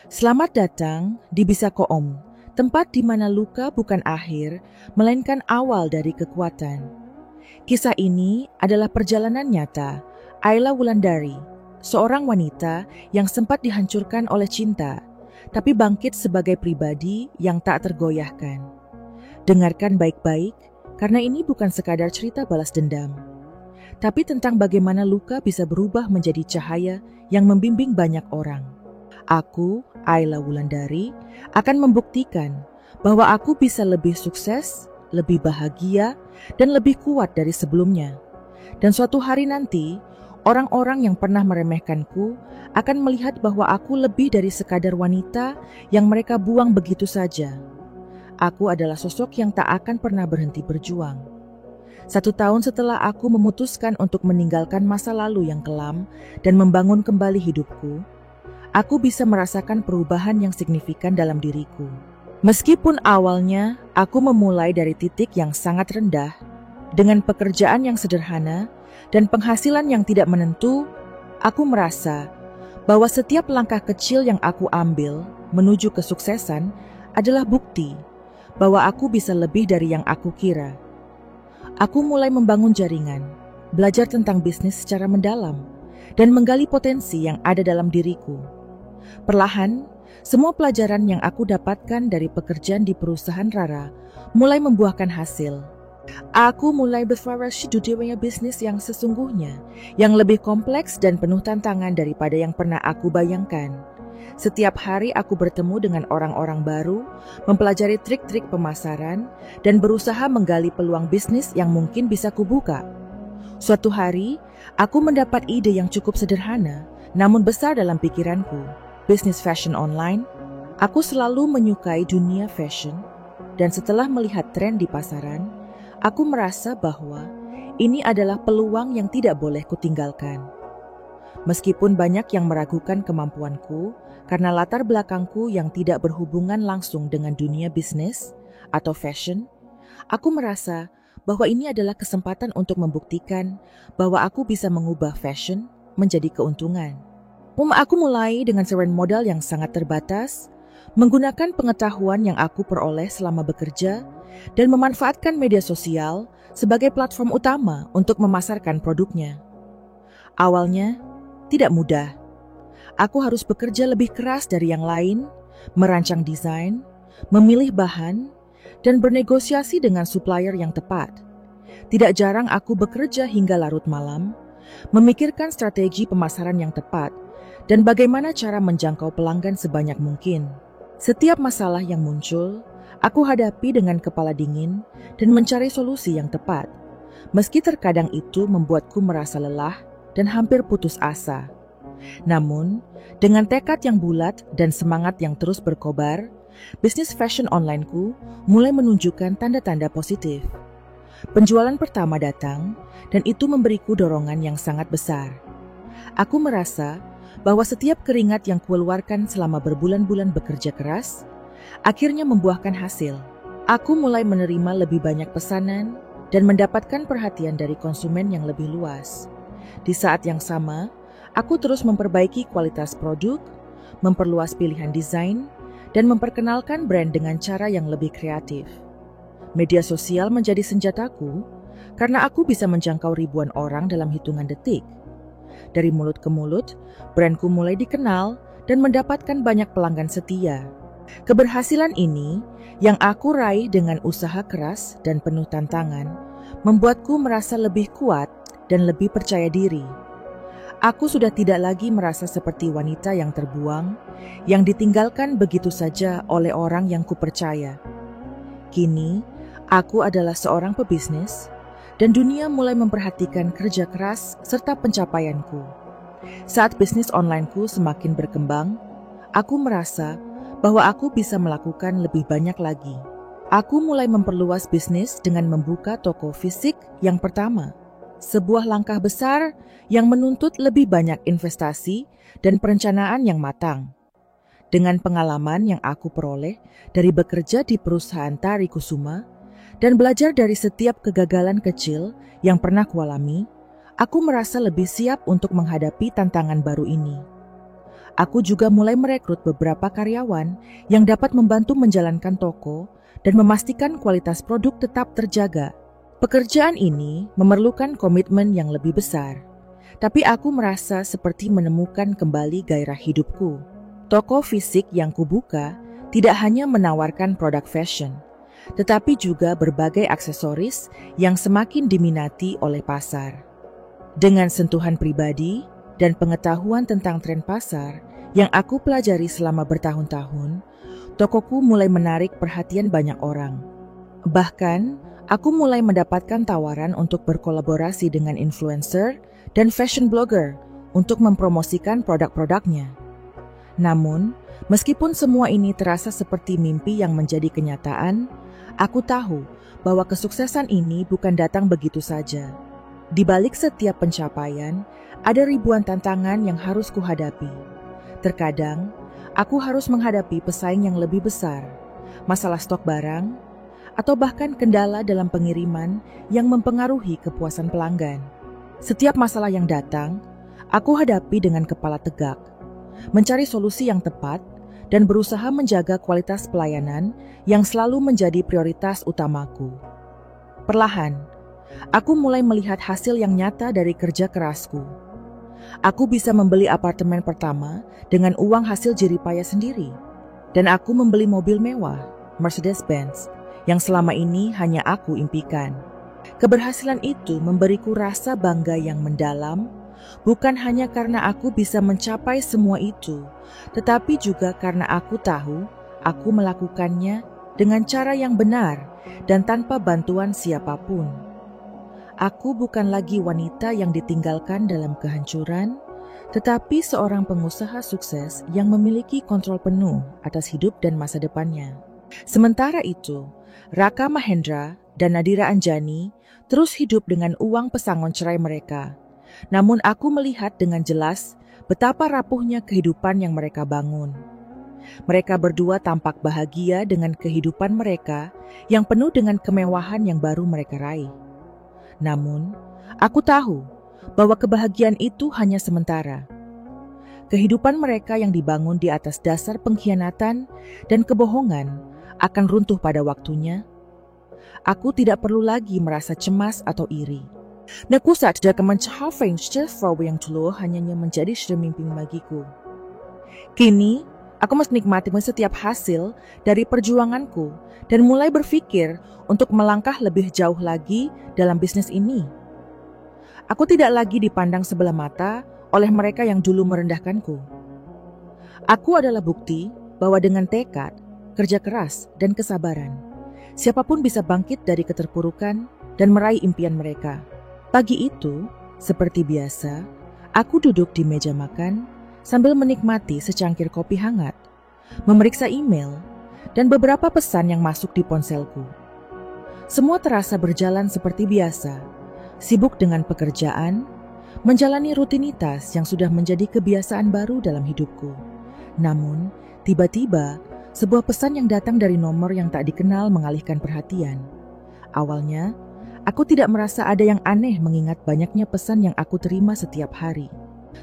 Selamat datang di Bisako Om, tempat di mana luka bukan akhir, melainkan awal dari kekuatan. Kisah ini adalah perjalanan nyata Ayla Wulandari, seorang wanita yang sempat dihancurkan oleh cinta, tapi bangkit sebagai pribadi yang tak tergoyahkan. Dengarkan baik-baik, karena ini bukan sekadar cerita balas dendam, tapi tentang bagaimana luka bisa berubah menjadi cahaya yang membimbing banyak orang. Aku, Ayla Wulandari, akan membuktikan bahwa aku bisa lebih sukses, lebih bahagia, dan lebih kuat dari sebelumnya. Dan suatu hari nanti, orang-orang yang pernah meremehkanku akan melihat bahwa aku lebih dari sekadar wanita yang mereka buang begitu saja. Aku adalah sosok yang tak akan pernah berhenti berjuang. 1 tahun setelah aku memutuskan untuk meninggalkan masa lalu yang kelam dan membangun kembali hidupku, aku bisa merasakan perubahan yang signifikan dalam diriku. Meskipun awalnya aku memulai dari titik yang sangat rendah, dengan pekerjaan yang sederhana dan penghasilan yang tidak menentu, aku merasa bahwa setiap langkah kecil yang aku ambil menuju kesuksesan adalah bukti bahwa aku bisa lebih dari yang aku kira. Aku mulai membangun jaringan, belajar tentang bisnis secara mendalam, dan menggali potensi yang ada dalam diriku. Perlahan, semua pelajaran yang aku dapatkan dari pekerjaan di perusahaan Rara mulai membuahkan hasil. Aku mulai berfariasi di dunia bisnis yang sesungguhnya, yang lebih kompleks dan penuh tantangan daripada yang pernah aku bayangkan. Setiap hari aku bertemu dengan orang-orang baru, mempelajari trik-trik pemasaran, dan berusaha menggali peluang bisnis yang mungkin bisa kubuka. Suatu hari, aku mendapat ide yang cukup sederhana, namun besar dalam pikiranku. Bisnis fashion online. Aku selalu menyukai dunia fashion, dan setelah melihat tren di pasaran, aku merasa bahwa ini adalah peluang yang tidak boleh kutinggalkan. Meskipun banyak yang meragukan kemampuanku karena latar belakangku yang tidak berhubungan langsung dengan dunia bisnis atau fashion, aku merasa bahwa ini adalah kesempatan untuk membuktikan bahwa aku bisa mengubah fashion menjadi keuntungan. Aku mulai dengan seran modal yang sangat terbatas, menggunakan pengetahuan yang aku peroleh selama bekerja, dan memanfaatkan media sosial sebagai platform utama untuk memasarkan produknya. Awalnya, tidak mudah. Aku harus bekerja lebih keras dari yang lain, merancang desain, memilih bahan, dan bernegosiasi dengan supplier yang tepat. Tidak jarang aku bekerja hingga larut malam, memikirkan strategi pemasaran yang tepat, dan bagaimana cara menjangkau pelanggan sebanyak mungkin. Setiap masalah yang muncul, aku hadapi dengan kepala dingin dan mencari solusi yang tepat. Meski terkadang itu membuatku merasa lelah dan hampir putus asa. Namun, dengan tekad yang bulat dan semangat yang terus berkobar, bisnis fashion onlineku mulai menunjukkan tanda-tanda positif. Penjualan pertama datang, dan itu memberiku dorongan yang sangat besar. Aku merasa bahwa setiap keringat yang kukeluarkan selama berbulan-bulan bekerja keras, akhirnya membuahkan hasil. Aku mulai menerima lebih banyak pesanan dan mendapatkan perhatian dari konsumen yang lebih luas. Di saat yang sama, aku terus memperbaiki kualitas produk, memperluas pilihan desain, dan memperkenalkan brand dengan cara yang lebih kreatif. Media sosial menjadi senjataku karena aku bisa menjangkau ribuan orang dalam hitungan detik. Dari mulut ke mulut, brandku mulai dikenal dan mendapatkan banyak pelanggan setia. Keberhasilan ini, yang aku raih dengan usaha keras dan penuh tantangan, membuatku merasa lebih kuat dan lebih percaya diri. Aku sudah tidak lagi merasa seperti wanita yang terbuang, yang ditinggalkan begitu saja oleh orang yang kupercaya. Kini, aku adalah seorang pebisnis, dan dunia mulai memperhatikan kerja keras serta pencapaianku. Saat bisnis onlineku semakin berkembang, aku merasa bahwa aku bisa melakukan lebih banyak lagi. Aku mulai memperluas bisnis dengan membuka toko fisik yang pertama. Sebuah langkah besar yang menuntut lebih banyak investasi dan perencanaan yang matang. Dengan pengalaman yang aku peroleh dari bekerja di perusahaan Tari Kusuma, dan belajar dari setiap kegagalan kecil yang pernah kualami, aku merasa lebih siap untuk menghadapi tantangan baru ini. Aku juga mulai merekrut beberapa karyawan yang dapat membantu menjalankan toko dan memastikan kualitas produk tetap terjaga. Pekerjaan ini memerlukan komitmen yang lebih besar, tapi aku merasa seperti menemukan kembali gairah hidupku. Toko fisik yang kubuka tidak hanya menawarkan produk fashion, tetapi juga berbagai aksesoris yang semakin diminati oleh pasar. Dengan sentuhan pribadi dan pengetahuan tentang tren pasar yang aku pelajari selama bertahun-tahun, tokoku mulai menarik perhatian banyak orang. Bahkan, aku mulai mendapatkan tawaran untuk berkolaborasi dengan influencer dan fashion blogger untuk mempromosikan produk-produknya. Namun, meskipun semua ini terasa seperti mimpi yang menjadi kenyataan, aku tahu bahwa kesuksesan ini bukan datang begitu saja. Di balik setiap pencapaian, ada ribuan tantangan yang harus kuhadapi. Terkadang, aku harus menghadapi pesaing yang lebih besar, masalah stok barang, atau bahkan kendala dalam pengiriman yang mempengaruhi kepuasan pelanggan. Setiap masalah yang datang, aku hadapi dengan kepala tegak, mencari solusi yang tepat, dan berusaha menjaga kualitas pelayanan yang selalu menjadi prioritas utamaku. Perlahan, aku mulai melihat hasil yang nyata dari kerja kerasku. Aku bisa membeli apartemen pertama dengan uang hasil jeripaya sendiri. Dan aku membeli mobil mewah, Mercedes-Benz, yang selama ini hanya aku impikan. Keberhasilan itu memberiku rasa bangga yang mendalam, bukan hanya karena aku bisa mencapai semua itu, tetapi juga karena aku tahu aku melakukannya dengan cara yang benar dan tanpa bantuan siapapun. Aku bukan lagi wanita yang ditinggalkan dalam kehancuran, tetapi seorang pengusaha sukses yang memiliki kontrol penuh atas hidup dan masa depannya. Sementara itu, Raka Mahendra dan Nadira Anjani terus hidup dengan uang pesangon cerai mereka. Namun aku melihat dengan jelas betapa rapuhnya kehidupan yang mereka bangun. Mereka berdua tampak bahagia dengan kehidupan mereka yang penuh dengan kemewahan yang baru mereka raih. Namun, aku tahu bahwa kebahagiaan itu hanya sementara. Kehidupan mereka yang dibangun di atas dasar pengkhianatan dan kebohongan akan runtuh pada waktunya. Aku tidak perlu lagi merasa cemas atau iri. Nakusat dan kemencahafeng sesuatu yang dulu hanya menjadi semimpi bagiku. Kini, aku menikmati setiap hasil dari perjuanganku dan mulai berpikir untuk melangkah lebih jauh lagi dalam bisnis ini. Aku tidak lagi dipandang sebelah mata oleh mereka yang dulu merendahkanku. Aku adalah bukti bahwa dengan tekad, kerja keras, dan kesabaran, siapapun bisa bangkit dari keterpurukan dan meraih impian mereka. Pagi itu, seperti biasa, aku duduk di meja makan sambil menikmati secangkir kopi hangat, memeriksa email, dan beberapa pesan yang masuk di ponselku. Semua terasa berjalan seperti biasa, sibuk dengan pekerjaan, menjalani rutinitas yang sudah menjadi kebiasaan baru dalam hidupku. Namun, tiba-tiba, sebuah pesan yang datang dari nomor yang tak dikenal mengalihkan perhatian. Awalnya, aku tidak merasa ada yang aneh mengingat banyaknya pesan yang aku terima setiap hari.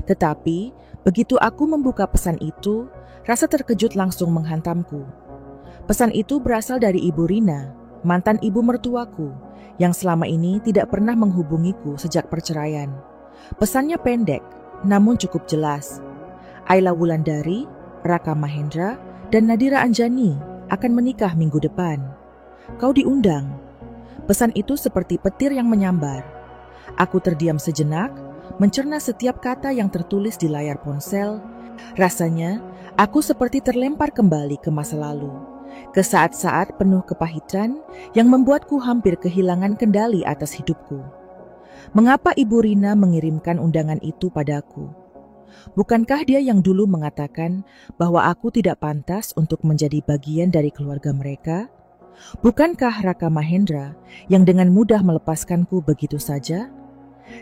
Tetapi, begitu aku membuka pesan itu, rasa terkejut langsung menghantamku. Pesan itu berasal dari Ibu Rina, mantan ibu mertuaku, yang selama ini tidak pernah menghubungiku sejak perceraian. Pesannya pendek, namun cukup jelas. Ayla Wulandari, Raka Mahendra, dan Nadira Anjani akan menikah minggu depan. Kau diundang. Pesan itu seperti petir yang menyambar. Aku terdiam sejenak, mencerna setiap kata yang tertulis di layar ponsel. Rasanya, aku seperti terlempar kembali ke masa lalu, ke saat-saat penuh kepahitan yang membuatku hampir kehilangan kendali atas hidupku. Mengapa Ibu Rina mengirimkan undangan itu padaku? Bukankah dia yang dulu mengatakan bahwa aku tidak pantas untuk menjadi bagian dari keluarga mereka? Bukankah Raka Mahendra yang dengan mudah melepaskanku begitu saja?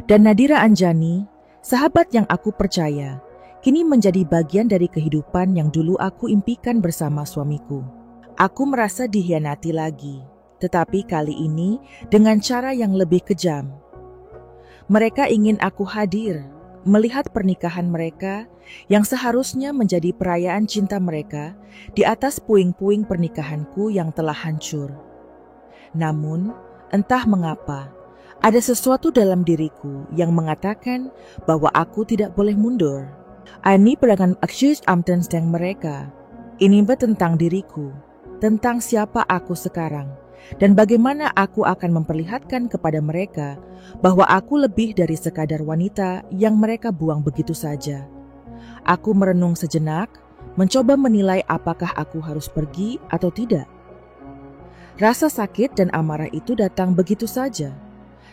Dan Nadira Anjani, sahabat yang aku percaya, kini menjadi bagian dari kehidupan yang dulu aku impikan bersama suamiku. Aku merasa dikhianati lagi, tetapi kali ini dengan cara yang lebih kejam. Mereka ingin aku hadir, melihat pernikahan mereka yang seharusnya menjadi perayaan cinta mereka di atas puing-puing pernikahanku yang telah hancur. Namun, entah mengapa, ada sesuatu dalam diriku yang mengatakan bahwa aku tidak boleh mundur. Ini perangan aksis amtensdeng mereka. Ini tentang diriku, tentang siapa aku sekarang, dan bagaimana aku akan memperlihatkan kepada mereka bahwa aku lebih dari sekadar wanita yang mereka buang begitu saja. Aku merenung sejenak, mencoba menilai apakah aku harus pergi atau tidak. Rasa sakit dan amarah itu datang begitu saja.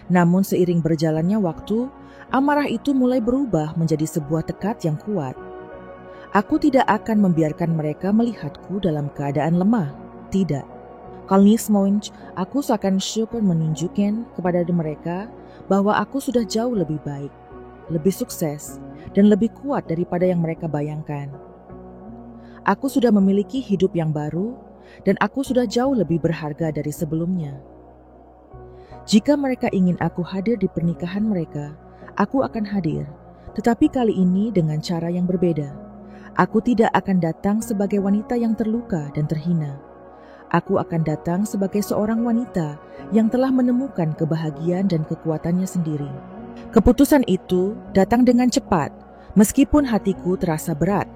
Namun seiring berjalannya waktu, amarah itu mulai berubah menjadi sebuah tekad yang kuat. Aku tidak akan membiarkan mereka melihatku dalam keadaan lemah. Tidak. Kalnismoinch, aku akan syukur menunjukkan kepada mereka bahwa aku sudah jauh lebih baik, lebih sukses, dan lebih kuat daripada yang mereka bayangkan. Aku sudah memiliki hidup yang baru, dan aku sudah jauh lebih berharga dari sebelumnya. Jika mereka ingin aku hadir di pernikahan mereka, aku akan hadir, tetapi kali ini dengan cara yang berbeda. Aku tidak akan datang sebagai wanita yang terluka dan terhina. Aku akan datang sebagai seorang wanita yang telah menemukan kebahagiaan dan kekuatannya sendiri. Keputusan itu datang dengan cepat, meskipun hatiku terasa berat.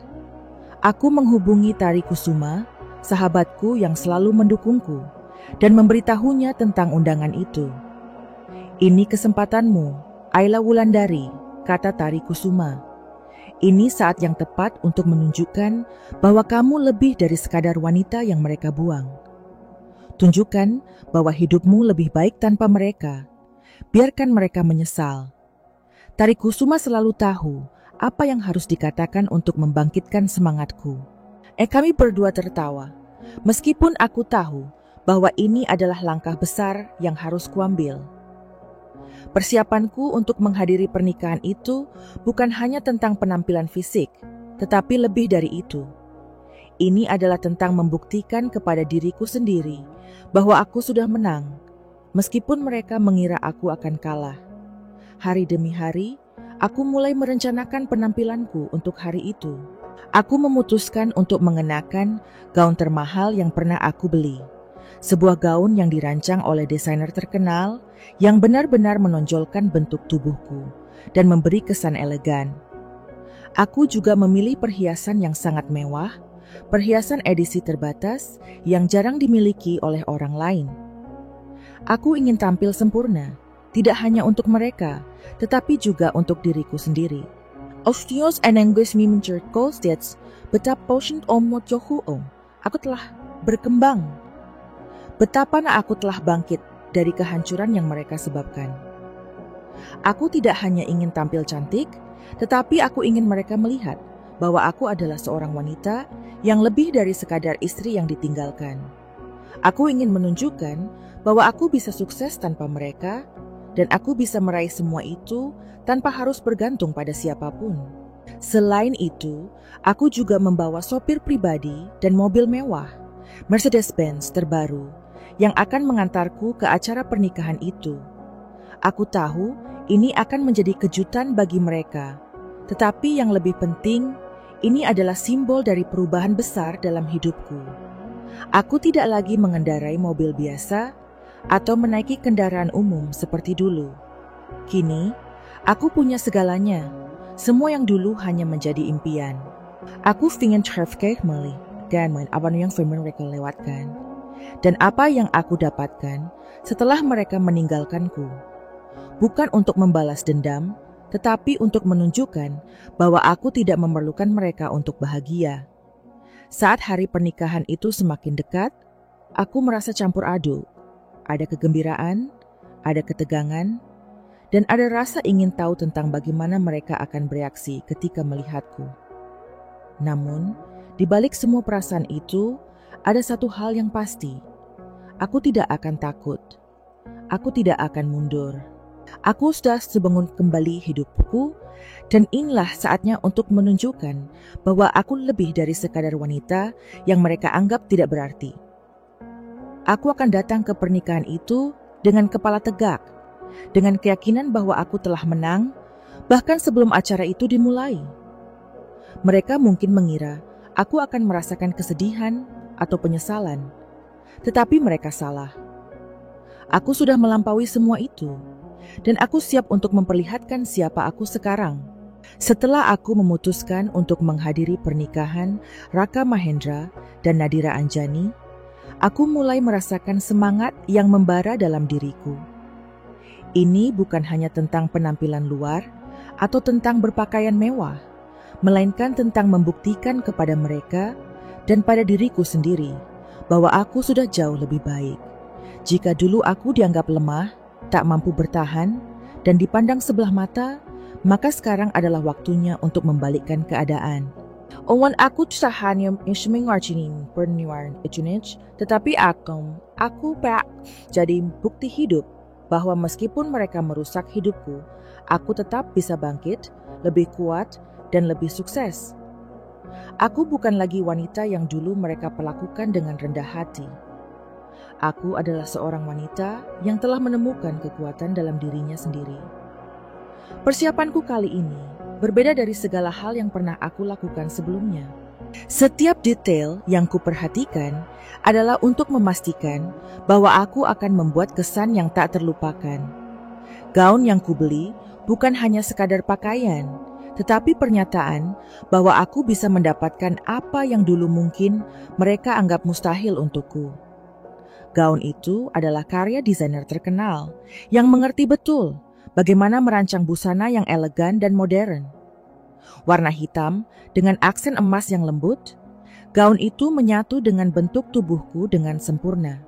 Aku menghubungi Tari Kusuma, sahabatku yang selalu mendukungku, dan memberitahunya tentang undangan itu. Ini kesempatanmu, Ayla Wulandari, kata Tari Kusuma. Ini saat yang tepat untuk menunjukkan bahwa kamu lebih dari sekadar wanita yang mereka buang. Tunjukkan bahwa hidupmu lebih baik tanpa mereka. Biarkan mereka menyesal. Tari Kusuma selalu tahu apa yang harus dikatakan untuk membangkitkan semangatku. Kami berdua tertawa, meskipun aku tahu bahwa ini adalah langkah besar yang harus kuambil. Persiapanku untuk menghadiri pernikahan itu bukan hanya tentang penampilan fisik, tetapi lebih dari itu. Ini adalah tentang membuktikan kepada diriku sendiri bahwa aku sudah menang, meskipun mereka mengira aku akan kalah. Hari demi hari, aku mulai merencanakan penampilanku untuk hari itu. Aku memutuskan untuk mengenakan gaun termahal yang pernah aku beli. Sebuah gaun yang dirancang oleh desainer terkenal yang benar-benar menonjolkan bentuk tubuhku dan memberi kesan elegan. Aku juga memilih perhiasan yang sangat mewah, perhiasan edisi terbatas yang jarang dimiliki oleh orang lain. Aku ingin tampil sempurna, tidak hanya untuk mereka, tetapi juga untuk diriku sendiri. Ostios enenggus mi mencerko stets betap potion omot johu om. Aku telah berkembang. Betapa aku telah bangkit dari kehancuran yang mereka sebabkan. Aku tidak hanya ingin tampil cantik, tetapi aku ingin mereka melihat bahwa aku adalah seorang wanita yang lebih dari sekadar istri yang ditinggalkan. Aku ingin menunjukkan bahwa aku bisa sukses tanpa mereka, dan aku bisa meraih semua itu tanpa harus bergantung pada siapapun. Selain itu, aku juga membawa sopir pribadi dan mobil mewah, Mercedes-Benz terbaru, yang akan mengantarku ke acara pernikahan itu. Aku tahu ini akan menjadi kejutan bagi mereka, tetapi yang lebih penting, ini adalah simbol dari perubahan besar dalam hidupku. Aku tidak lagi mengendarai mobil biasa atau menaiki kendaraan umum seperti dulu. Kini, aku punya segalanya, semua yang dulu hanya menjadi impian. Aku ingin terfkeh meli dan apa yang firman mereka lewatkan. Dan apa yang aku dapatkan setelah mereka meninggalkanku. Bukan untuk membalas dendam, tetapi untuk menunjukkan bahwa aku tidak memerlukan mereka untuk bahagia. Saat hari pernikahan itu semakin dekat, aku merasa campur aduk. Ada kegembiraan, ada ketegangan, dan ada rasa ingin tahu tentang bagaimana mereka akan bereaksi ketika melihatku. Namun, di balik semua perasaan itu, ada satu hal yang pasti. Aku tidak akan takut. Aku tidak akan mundur. Aku sudah sebangun kembali hidupku, dan inilah saatnya untuk menunjukkan bahwa aku lebih dari sekadar wanita yang mereka anggap tidak berarti. Aku akan datang ke pernikahan itu dengan kepala tegak, dengan keyakinan bahwa aku telah menang, bahkan sebelum acara itu dimulai. Mereka mungkin mengira aku akan merasakan kesedihan atau penyesalan, tetapi mereka salah. Aku sudah melampaui semua itu, dan aku siap untuk memperlihatkan siapa aku sekarang. Setelah aku memutuskan untuk menghadiri pernikahan Raka Mahendra dan Nadira Anjani, aku mulai merasakan semangat yang membara dalam diriku. Ini bukan hanya tentang penampilan luar atau tentang berpakaian mewah, melainkan tentang membuktikan kepada mereka dan pada diriku sendiri bahwa aku sudah jauh lebih baik. Jika dulu aku dianggap lemah, tak mampu bertahan, dan dipandang sebelah mata, maka sekarang adalah waktunya untuk membalikkan keadaan. Owan aku tak hanya mengarcinin perniwan ejunej, tetapi aku jadi bukti hidup bahwa meskipun mereka merusak hidupku, aku tetap bisa bangkit, lebih kuat, dan lebih sukses. Aku bukan lagi wanita yang dulu mereka perlakukan dengan rendah hati. Aku adalah seorang wanita yang telah menemukan kekuatan dalam dirinya sendiri. Persiapanku kali ini berbeda dari segala hal yang pernah aku lakukan sebelumnya. Setiap detail yang kuperhatikan adalah untuk memastikan bahwa aku akan membuat kesan yang tak terlupakan. Gaun yang kubeli bukan hanya sekadar pakaian, tetapi pernyataan bahwa aku bisa mendapatkan apa yang dulu mungkin mereka anggap mustahil untukku. Gaun itu adalah karya desainer terkenal yang mengerti betul bagaimana merancang busana yang elegan dan modern. Warna hitam dengan aksen emas yang lembut, gaun itu menyatu dengan bentuk tubuhku dengan sempurna.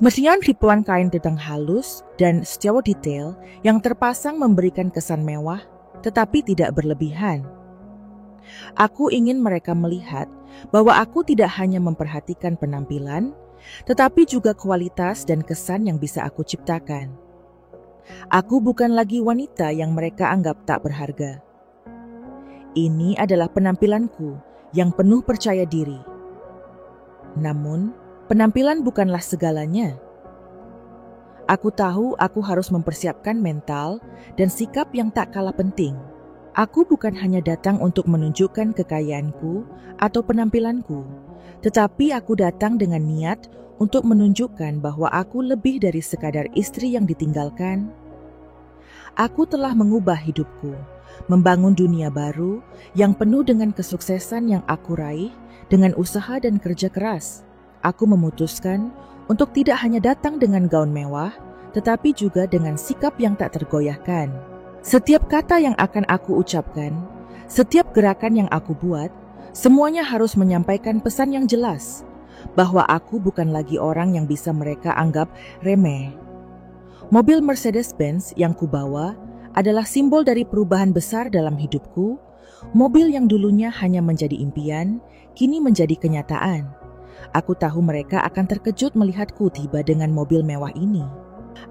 Mesian ribuan kain tetang halus dan setiap detail yang terpasang memberikan kesan mewah tetapi tidak berlebihan. Aku ingin mereka melihat bahwa aku tidak hanya memperhatikan penampilan, tetapi juga kualitas dan kesan yang bisa aku ciptakan. Aku bukan lagi wanita yang mereka anggap tak berharga. Ini adalah penampilanku yang penuh percaya diri. Namun, penampilan bukanlah segalanya. Aku tahu aku harus mempersiapkan mental dan sikap yang tak kalah penting. Aku bukan hanya datang untuk menunjukkan kekayaanku atau penampilanku, tetapi aku datang dengan niat untuk menunjukkan bahwa aku lebih dari sekadar istri yang ditinggalkan. Aku telah mengubah hidupku, membangun dunia baru yang penuh dengan kesuksesan yang aku raih dengan usaha dan kerja keras. Aku memutuskan untuk tidak hanya datang dengan gaun mewah, tetapi juga dengan sikap yang tak tergoyahkan. Setiap kata yang akan aku ucapkan, setiap gerakan yang aku buat, semuanya harus menyampaikan pesan yang jelas, bahwa aku bukan lagi orang yang bisa mereka anggap remeh. Mobil Mercedes-Benz yang kubawa adalah simbol dari perubahan besar dalam hidupku. Mobil yang dulunya hanya menjadi impian, kini menjadi kenyataan. Aku tahu mereka akan terkejut melihatku tiba dengan mobil mewah ini.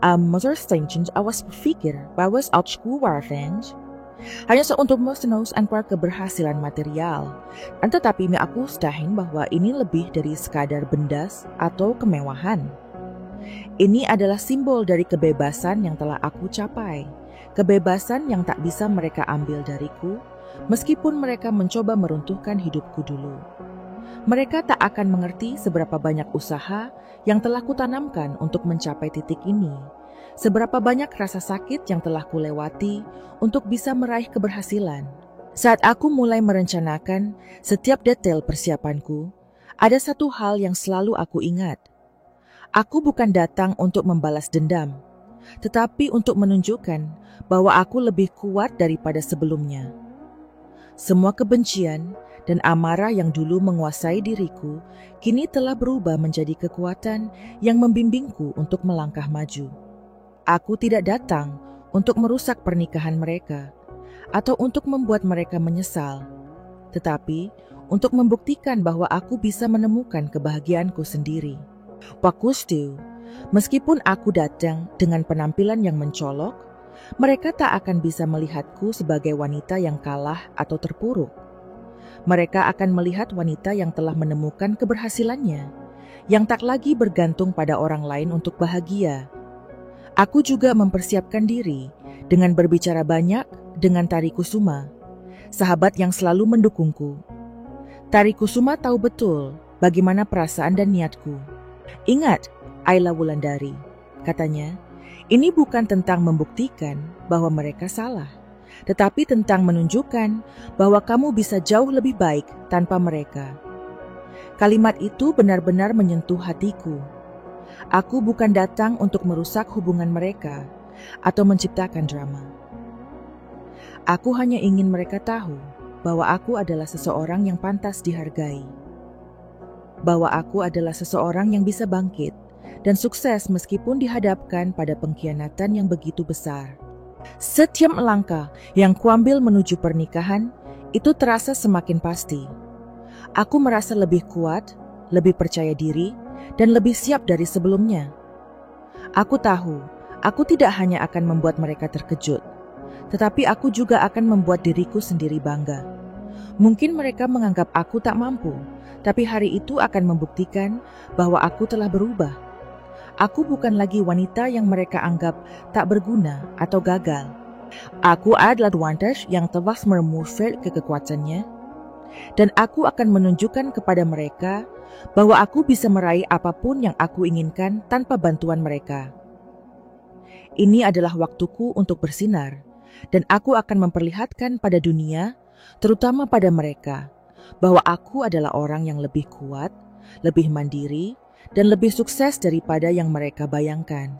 Motorstentjes awas berpikir bahwa aku warfans hanya untuk mesenus anwar keberhasilan material. Tetapi aku stahin bahwa ini lebih dari sekadar benda atau kemewahan. Ini adalah simbol dari kebebasan yang telah aku capai. Kebebasan yang tak bisa mereka ambil dariku, meskipun mereka mencoba meruntuhkan hidupku dulu. Mereka tak akan mengerti seberapa banyak usaha yang telah kutanamkan untuk mencapai titik ini, seberapa banyak rasa sakit yang telah kulewati untuk bisa meraih keberhasilan. Saat aku mulai merencanakan setiap detail persiapanku, ada satu hal yang selalu aku ingat. Aku bukan datang untuk membalas dendam, tetapi untuk menunjukkan bahwa aku lebih kuat daripada sebelumnya. Semua kebencian dan amarah yang dulu menguasai diriku kini telah berubah menjadi kekuatan yang membimbingku untuk melangkah maju. Aku tidak datang untuk merusak pernikahan mereka atau untuk membuat mereka menyesal, tetapi untuk membuktikan bahwa aku bisa menemukan kebahagiaanku sendiri. Pakustu, meskipun aku datang dengan penampilan yang mencolok, mereka tak akan bisa melihatku sebagai wanita yang kalah atau terpuruk. Mereka akan melihat wanita yang telah menemukan keberhasilannya, yang tak lagi bergantung pada orang lain untuk bahagia. Aku juga mempersiapkan diri dengan berbicara banyak dengan Tari Kusuma, sahabat yang selalu mendukungku. Tari Kusuma tahu betul bagaimana perasaan dan niatku. Ingat, Ayla Wulandari, katanya, ini bukan tentang membuktikan bahwa mereka salah, tetapi tentang menunjukkan bahwa kamu bisa jauh lebih baik tanpa mereka. Kalimat itu benar-benar menyentuh hatiku. Aku bukan datang untuk merusak hubungan mereka atau menciptakan drama. Aku hanya ingin mereka tahu bahwa aku adalah seseorang yang pantas dihargai. Bahwa aku adalah seseorang yang bisa bangkit dan sukses meskipun dihadapkan pada pengkhianatan yang begitu besar. Setiap langkah yang kuambil menuju pernikahan itu terasa semakin pasti. Aku merasa lebih kuat, lebih percaya diri, dan lebih siap dari sebelumnya. Aku tahu, aku tidak hanya akan membuat mereka terkejut, tetapi aku juga akan membuat diriku sendiri bangga. Mungkin mereka menganggap aku tak mampu, tapi hari itu akan membuktikan bahwa aku telah berubah. Aku bukan lagi wanita yang mereka anggap tak berguna atau gagal. Aku adalah wanita yang telah menemukan kekuatannya, dan aku akan menunjukkan kepada mereka bahwa aku bisa meraih apapun yang aku inginkan tanpa bantuan mereka. Ini adalah waktuku untuk bersinar, dan aku akan memperlihatkan pada dunia, terutama pada mereka, bahwa aku adalah orang yang lebih kuat, lebih mandiri, dan lebih sukses daripada yang mereka bayangkan.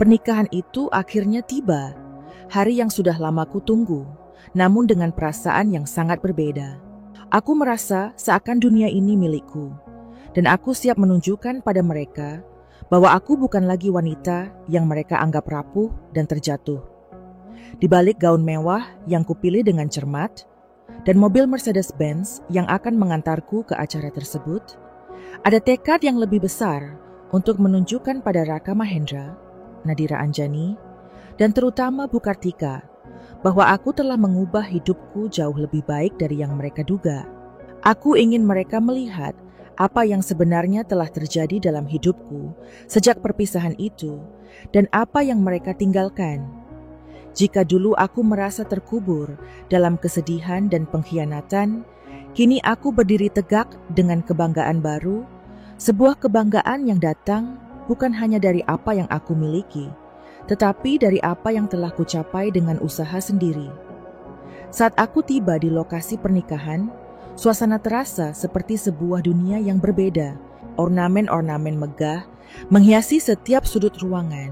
Pernikahan itu akhirnya tiba, hari yang sudah lama ku tunggu, namun dengan perasaan yang sangat berbeda. Aku merasa seakan dunia ini milikku, dan aku siap menunjukkan pada mereka bahwa aku bukan lagi wanita yang mereka anggap rapuh dan terjatuh. Di balik gaun mewah yang kupilih dengan cermat, dan mobil Mercedes-Benz yang akan mengantarku ke acara tersebut, ada tekad yang lebih besar untuk menunjukkan pada Raka Mahendra, Nadira Anjani, dan terutama Bu Kartika, bahwa aku telah mengubah hidupku jauh lebih baik dari yang mereka duga. Aku ingin mereka melihat apa yang sebenarnya telah terjadi dalam hidupku sejak perpisahan itu dan apa yang mereka tinggalkan. Jika dulu aku merasa terkubur dalam kesedihan dan pengkhianatan, kini aku berdiri tegak dengan kebanggaan baru, sebuah kebanggaan yang datang bukan hanya dari apa yang aku miliki, tetapi dari apa yang telah kucapai dengan usaha sendiri. Saat aku tiba di lokasi pernikahan, suasana terasa seperti sebuah dunia yang berbeda. Ornamen-ornamen megah menghiasi setiap sudut ruangan,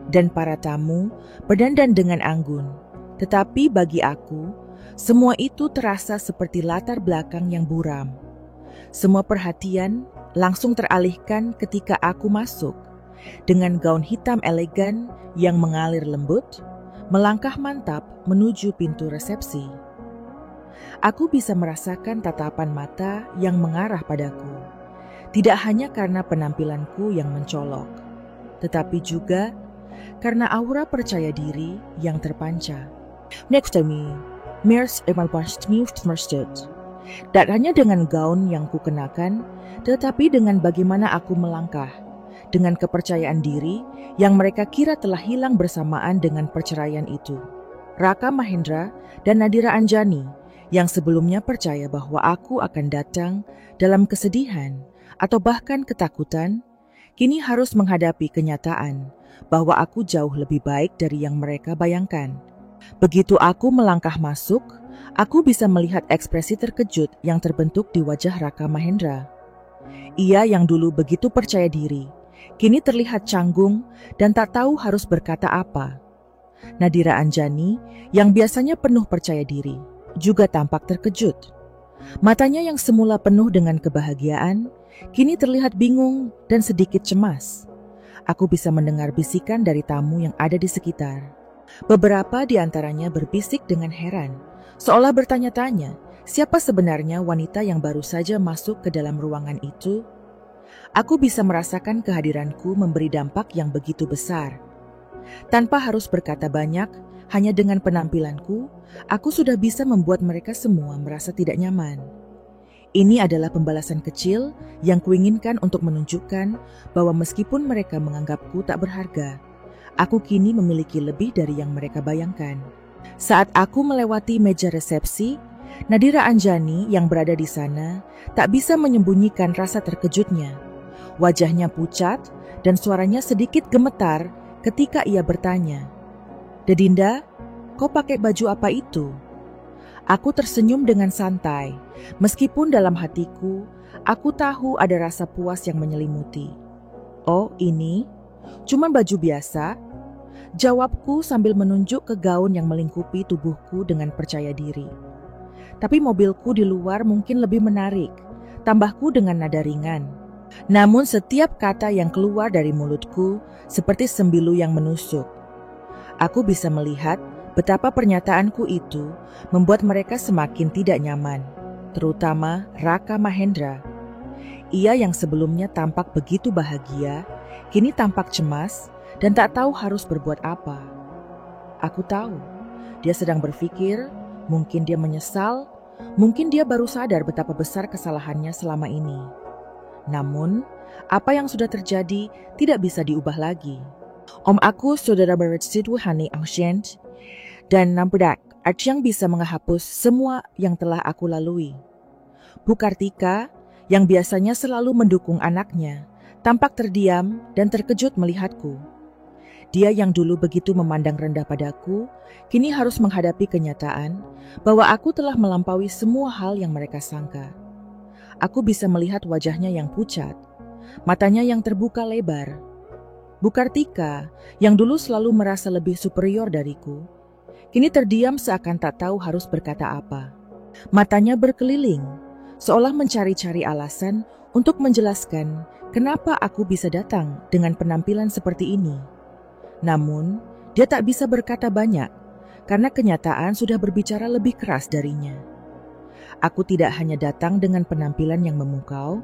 dan para tamu berdandan dengan anggun. Tetapi bagi aku, semua itu terasa seperti latar belakang yang buram. Semua perhatian langsung teralihkan ketika aku masuk, dengan gaun hitam elegan yang mengalir lembut, melangkah mantap menuju pintu resepsi. Aku bisa merasakan tatapan mata yang mengarah padaku, tidak hanya karena penampilanku yang mencolok, tetapi juga karena aura percaya diri yang terpancar. Next to me, Mirs dan hanya dengan gaun yang kukenakan, tetapi dengan bagaimana aku melangkah, dengan kepercayaan diri yang mereka kira telah hilang bersamaan dengan perceraian itu. Raka Mahendra dan Nadira Anjani yang sebelumnya percaya bahwa aku akan datang dalam kesedihan atau bahkan ketakutan, kini harus menghadapi kenyataan bahwa aku jauh lebih baik dari yang mereka bayangkan. Begitu aku melangkah masuk, aku bisa melihat ekspresi terkejut yang terbentuk di wajah Raka Mahendra. Ia yang dulu begitu percaya diri, kini terlihat canggung dan tak tahu harus berkata apa. Nadira Anjani yang biasanya penuh percaya diri, juga tampak terkejut. Matanya yang semula penuh dengan kebahagiaan, kini terlihat bingung dan sedikit cemas. Aku bisa mendengar bisikan dari tamu yang ada di sekitar. Beberapa di antaranya berbisik dengan heran, seolah bertanya-tanya, siapa sebenarnya wanita yang baru saja masuk ke dalam ruangan itu? Aku bisa merasakan kehadiranku memberi dampak yang begitu besar. Tanpa harus berkata banyak, hanya dengan penampilanku, aku sudah bisa membuat mereka semua merasa tidak nyaman. Ini adalah pembalasan kecil yang kuinginkan untuk menunjukkan bahwa meskipun mereka menganggapku tak berharga, aku kini memiliki lebih dari yang mereka bayangkan. Saat aku melewati meja resepsi, Nadira Anjani yang berada di sana tak bisa menyembunyikan rasa terkejutnya. Wajahnya pucat dan suaranya sedikit gemetar ketika ia bertanya, "Dedinda, kau pakai baju apa itu?" Aku tersenyum dengan santai, meskipun dalam hatiku, aku tahu ada rasa puas yang menyelimuti. "Oh, ini cuma baju biasa," jawabku sambil menunjuk ke gaun yang melingkupi tubuhku dengan percaya diri. Tapi mobilku di luar mungkin lebih menarik, tambahku dengan nada ringan. Namun setiap kata yang keluar dari mulutku seperti sembilu yang menusuk. Aku bisa melihat betapa pernyataanku itu membuat mereka semakin tidak nyaman, terutama Raka Mahendra. Ia yang sebelumnya tampak begitu bahagia, kini tampak cemas dan tak tahu harus berbuat apa. Aku tahu, dia sedang berpikir, mungkin dia menyesal, mungkin dia baru sadar betapa besar kesalahannya selama ini. Namun, apa yang sudah terjadi tidak bisa diubah lagi. Om aku saudara bersitu-hani ancient dan nampak yang bisa menghapus semua yang telah aku lalui. Bu Kartika, yang biasanya selalu mendukung anaknya, tampak terdiam dan terkejut melihatku. Dia yang dulu begitu memandang rendah padaku, kini harus menghadapi kenyataan bahwa aku telah melampaui semua hal yang mereka sangka. Aku bisa melihat wajahnya yang pucat, matanya yang terbuka lebar. Bu Kartika, yang dulu selalu merasa lebih superior dariku, kini terdiam seakan tak tahu harus berkata apa. Matanya berkeliling, seolah mencari-cari alasan untuk menjelaskan kenapa aku bisa datang dengan penampilan seperti ini. Namun, dia tak bisa berkata banyak, karena kenyataan sudah berbicara lebih keras darinya. Aku tidak hanya datang dengan penampilan yang memukau,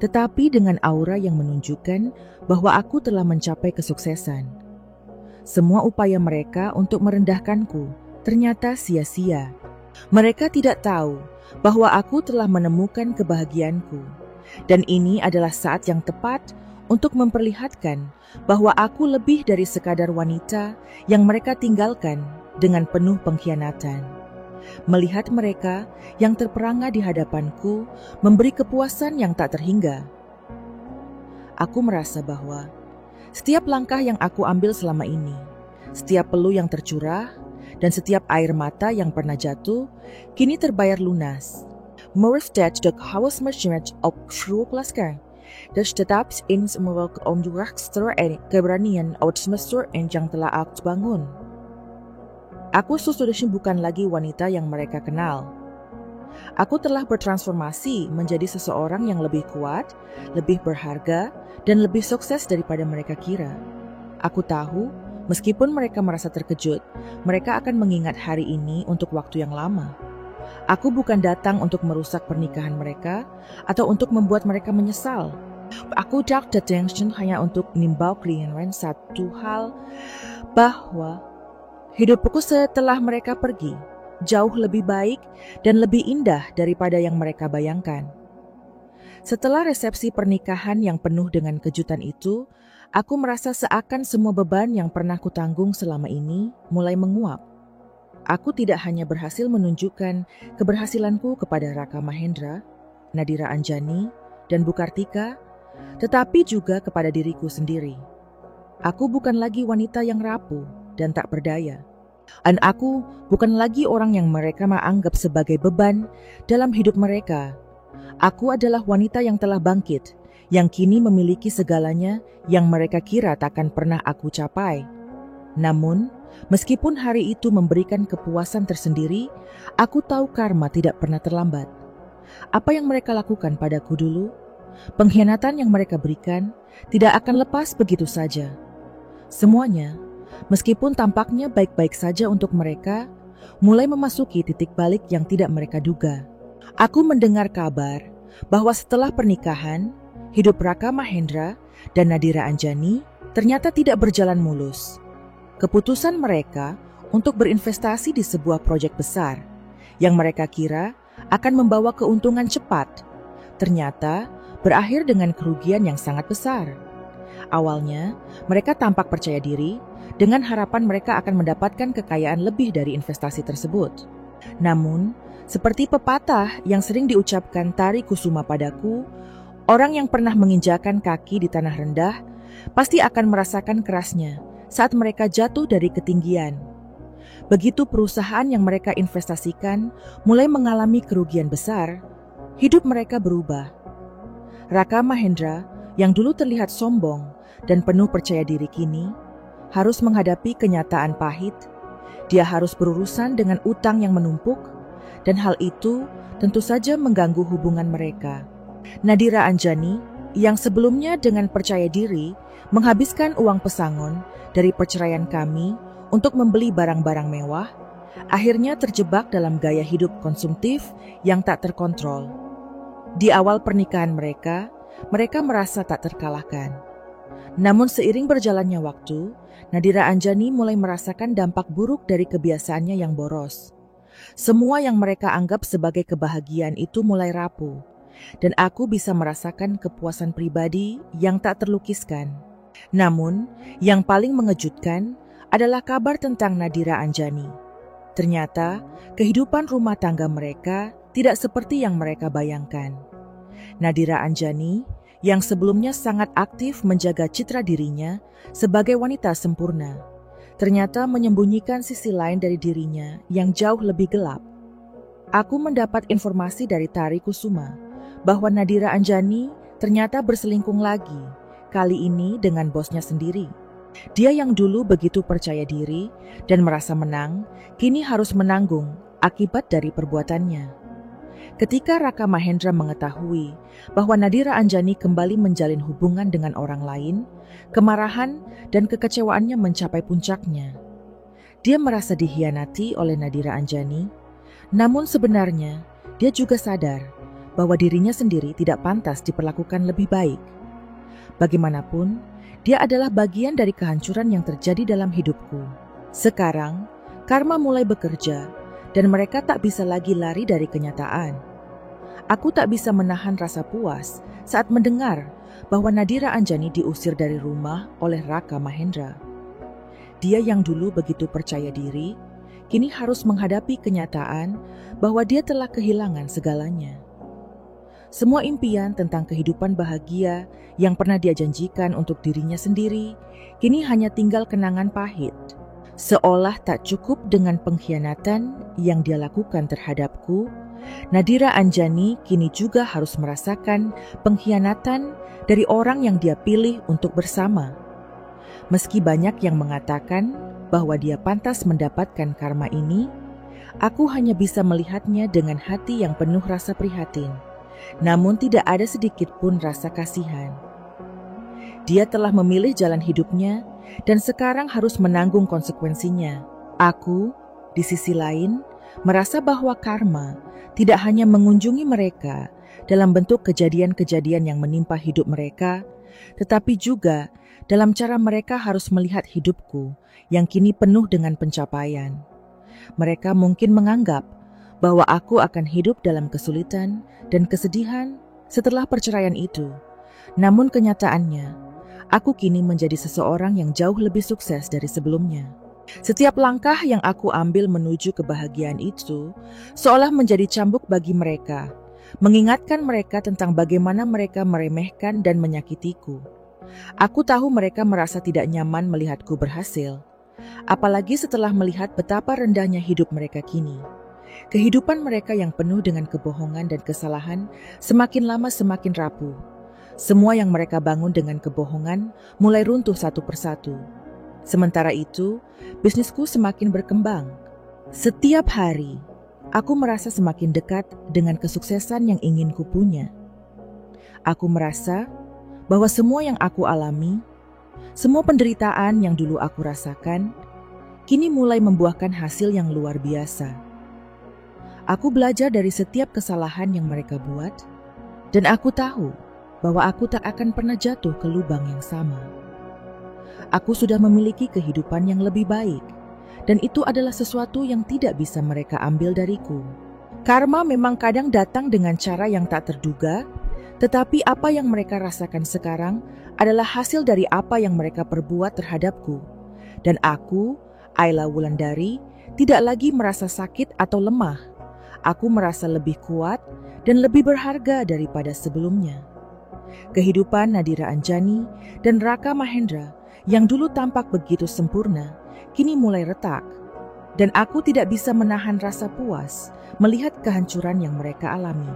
tetapi dengan aura yang menunjukkan bahwa aku telah mencapai kesuksesan. Semua upaya mereka untuk merendahkanku ternyata sia-sia. Mereka tidak tahu bahwa aku telah menemukan kebahagiaanku, dan ini adalah saat yang tepat untuk memperlihatkan bahwa aku lebih dari sekadar wanita yang mereka tinggalkan dengan penuh pengkhianatan. Melihat mereka yang terperangah di hadapanku memberi kepuasan yang tak terhingga. Aku merasa bahwa setiap langkah yang aku ambil selama ini, setiap peluh yang tercurah, dan setiap air mata yang pernah jatuh, kini terbayar lunas. Merestat de Hausmaschinat op Schroeklasker. Dus tetap in semua keondurakster en keberanian out semester yang telah aku bangun. Aku sesudahnya bukan lagi wanita yang mereka kenal. Aku telah bertransformasi menjadi seseorang yang lebih kuat, lebih berharga, dan lebih sukses daripada mereka kira. Aku tahu, meskipun mereka merasa terkejut, mereka akan mengingat hari ini untuk waktu yang lama. Aku bukan datang untuk merusak pernikahan mereka atau untuk membuat mereka menyesal. Aku datang hanya untuk menimbau kalian satu hal, bahwa hidupku setelah mereka pergi jauh lebih baik dan lebih indah daripada yang mereka bayangkan. Setelah resepsi pernikahan yang penuh dengan kejutan itu, aku merasa seakan semua beban yang pernah kutanggung selama ini mulai menguap. Aku tidak hanya berhasil menunjukkan keberhasilanku kepada Raka Mahendra, Nadira Anjani, dan Bu Kartika, tetapi juga kepada diriku sendiri. Aku bukan lagi wanita yang rapuh dan tak berdaya. Dan aku bukan lagi orang yang mereka anggap sebagai beban dalam hidup mereka. Aku adalah wanita yang telah bangkit, yang kini memiliki segalanya yang mereka kira takkan pernah aku capai. Namun, meskipun hari itu memberikan kepuasan tersendiri, aku tahu karma tidak pernah terlambat. Apa yang mereka lakukan padaku dulu, pengkhianatan yang mereka berikan, tidak akan lepas begitu saja. Semuanya, meskipun tampaknya baik-baik saja untuk mereka, mulai memasuki titik balik yang tidak mereka duga. Aku mendengar kabar bahwa setelah pernikahan, hidup Raka Mahendra dan Nadira Anjani ternyata tidak berjalan mulus. Keputusan mereka untuk berinvestasi di sebuah proyek besar yang mereka kira akan membawa keuntungan cepat, ternyata berakhir dengan kerugian yang sangat besar. Awalnya, mereka tampak percaya diri dengan harapan mereka akan mendapatkan kekayaan lebih dari investasi tersebut. Namun, seperti pepatah yang sering diucapkan Tari Kusuma padaku, orang yang pernah menginjakan kaki di tanah rendah pasti akan merasakan kerasnya saat mereka jatuh dari ketinggian. Begitu perusahaan yang mereka investasikan mulai mengalami kerugian besar, hidup mereka berubah. Raka Mahendra yang dulu terlihat sombong dan penuh percaya diri kini harus menghadapi kenyataan pahit. Dia harus berurusan dengan utang yang menumpuk, dan hal itu tentu saja mengganggu hubungan mereka. Nadira Anjani yang sebelumnya dengan percaya diri menghabiskan uang pesangon dari perceraian kami untuk membeli barang-barang mewah, akhirnya terjebak dalam gaya hidup konsumtif yang tak terkontrol. Di awal pernikahan mereka merasa tak terkalahkan. Namun seiring berjalannya waktu, Nadira Anjani mulai merasakan dampak buruk dari kebiasaannya yang boros. Semua yang mereka anggap sebagai kebahagiaan itu mulai rapuh, dan aku bisa merasakan kepuasan pribadi yang tak terlukiskan. Namun, yang paling mengejutkan adalah kabar tentang Nadira Anjani. Ternyata, kehidupan rumah tangga mereka tidak seperti yang mereka bayangkan. Nadira Anjani yang sebelumnya sangat aktif menjaga citra dirinya sebagai wanita sempurna, ternyata menyembunyikan sisi lain dari dirinya yang jauh lebih gelap. Aku mendapat informasi dari Tari Kusuma bahwa Nadira Anjani ternyata berselingkuh lagi, kali ini dengan bosnya sendiri. Dia yang dulu begitu percaya diri dan merasa menang, kini harus menanggung akibat dari perbuatannya. Ketika Raka Mahendra mengetahui bahwa Nadira Anjani kembali menjalin hubungan dengan orang lain, kemarahan dan kekecewaannya mencapai puncaknya. Dia merasa dikhianati oleh Nadira Anjani, namun sebenarnya dia juga sadar bahwa dirinya sendiri tidak pantas diperlakukan lebih baik. Bagaimanapun, dia adalah bagian dari kehancuran yang terjadi dalam hidupku. Sekarang, karma mulai bekerja, dan mereka tak bisa lagi lari dari kenyataan. Aku tak bisa menahan rasa puas saat mendengar bahwa Nadira Anjani diusir dari rumah oleh Raka Mahendra. Dia yang dulu begitu percaya diri, kini harus menghadapi kenyataan bahwa dia telah kehilangan segalanya. Semua impian tentang kehidupan bahagia yang pernah dia janjikan untuk dirinya sendiri, kini hanya tinggal kenangan pahit. Seolah tak cukup dengan pengkhianatan yang dia lakukan terhadapku, Nadira Anjani kini juga harus merasakan pengkhianatan dari orang yang dia pilih untuk bersama. Meski banyak yang mengatakan bahwa dia pantas mendapatkan karma ini, aku hanya bisa melihatnya dengan hati yang penuh rasa prihatin, namun tidak ada sedikit pun rasa kasihan. Dia telah memilih jalan hidupnya dan sekarang harus menanggung konsekuensinya. Aku, di sisi lain, merasa bahwa karma tidak hanya mengunjungi mereka dalam bentuk kejadian-kejadian yang menimpa hidup mereka, tetapi juga dalam cara mereka harus melihat hidupku yang kini penuh dengan pencapaian. Mereka mungkin menganggap bahwa aku akan hidup dalam kesulitan dan kesedihan setelah perceraian itu. Namun kenyataannya, aku kini menjadi seseorang yang jauh lebih sukses dari sebelumnya. Setiap langkah yang aku ambil menuju kebahagiaan itu seolah menjadi cambuk bagi mereka, mengingatkan mereka tentang bagaimana mereka meremehkan dan menyakitiku. Aku tahu mereka merasa tidak nyaman melihatku berhasil, apalagi setelah melihat betapa rendahnya hidup mereka kini. Kehidupan mereka yang penuh dengan kebohongan dan kesalahan semakin lama semakin rapuh. Semua yang mereka bangun dengan kebohongan mulai runtuh satu persatu. Sementara itu, bisnisku semakin berkembang. Setiap hari, aku merasa semakin dekat dengan kesuksesan yang ingin kupunya. Aku merasa bahwa semua yang aku alami, semua penderitaan yang dulu aku rasakan, kini mulai membuahkan hasil yang luar biasa. Aku belajar dari setiap kesalahan yang mereka buat, dan aku tahu bahwa aku tak akan pernah jatuh ke lubang yang sama. Aku sudah memiliki kehidupan yang lebih baik, dan itu adalah sesuatu yang tidak bisa mereka ambil dariku. Karma memang kadang datang dengan cara yang tak terduga, Tetapi apa yang mereka rasakan sekarang adalah hasil dari apa yang mereka perbuat terhadapku. Dan aku, Ayla Wulandari, tidak lagi merasa sakit atau lemah. Aku merasa lebih kuat dan lebih berharga daripada sebelumnya. Kehidupan Nadira Anjani dan Raka Mahendra yang dulu tampak begitu sempurna, kini mulai retak. Dan aku tidak bisa menahan rasa puas melihat kehancuran yang mereka alami.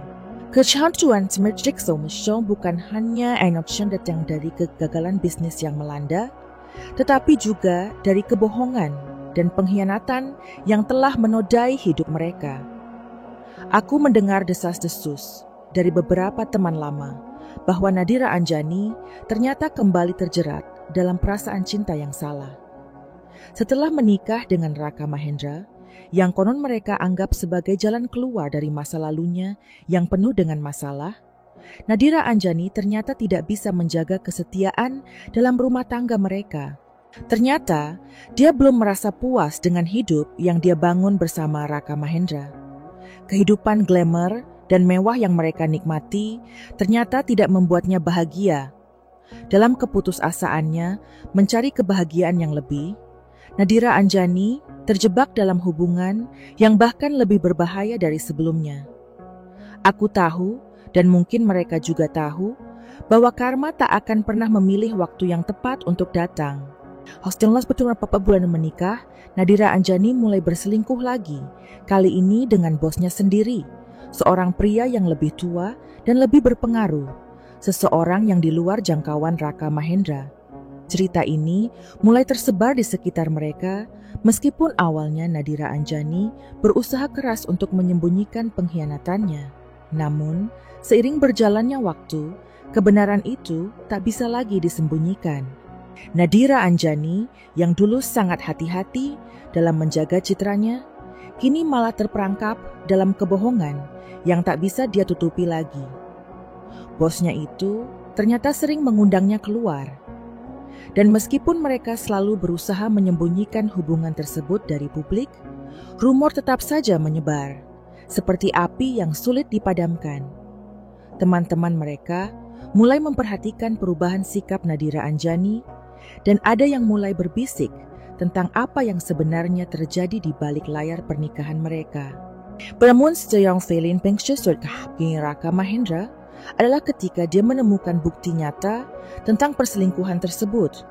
Kehancuran Smith Jigsaw Show bukan hanya emotion datang dari kegagalan bisnis yang melanda, tetapi juga dari kebohongan dan pengkhianatan yang telah menodai hidup mereka. Aku mendengar desas-desus dari beberapa teman lama bahwa Nadira Anjani ternyata kembali terjerat dalam perasaan cinta yang salah. Setelah menikah dengan Raka Mahendra, yang konon mereka anggap sebagai jalan keluar dari masa lalunya yang penuh dengan masalah, Nadira Anjani ternyata tidak bisa menjaga kesetiaan dalam rumah tangga mereka. Ternyata dia belum merasa puas dengan hidup yang dia bangun bersama Raka Mahendra. Kehidupan glamour dan mewah yang mereka nikmati ternyata tidak membuatnya bahagia. Dalam keputusasaannya mencari kebahagiaan yang lebih, Nadira Anjani terjebak dalam hubungan yang bahkan lebih berbahaya dari sebelumnya. Aku tahu, dan mungkin mereka juga tahu, bahwa karma tak akan pernah memilih waktu yang tepat untuk datang. Setelah beberapa bulan menikah, Nadira Anjani mulai berselingkuh lagi, kali ini dengan bosnya sendiri, seorang pria yang lebih tua dan lebih berpengaruh, seseorang yang di luar jangkauan Raka Mahendra. Cerita ini mulai tersebar di sekitar mereka, meskipun awalnya Nadira Anjani berusaha keras untuk menyembunyikan pengkhianatannya. Namun, seiring berjalannya waktu, kebenaran itu tak bisa lagi disembunyikan. Nadira Anjani yang dulu sangat hati-hati dalam menjaga citranya, kini malah terperangkap dalam kebohongan yang tak bisa dia tutupi lagi. Bosnya itu ternyata sering mengundangnya keluar. Dan meskipun mereka selalu berusaha menyembunyikan hubungan tersebut dari publik, rumor tetap saja menyebar, seperti api yang sulit dipadamkan. Teman-teman mereka mulai memperhatikan perubahan sikap Nadira Anjani, dan ada yang mulai berbisik tentang apa yang sebenarnya terjadi di balik layar pernikahan mereka. Namun yang Felin Pengsyusut Raka Mahendra adalah ketika dia menemukan bukti nyata tentang perselingkuhan tersebut.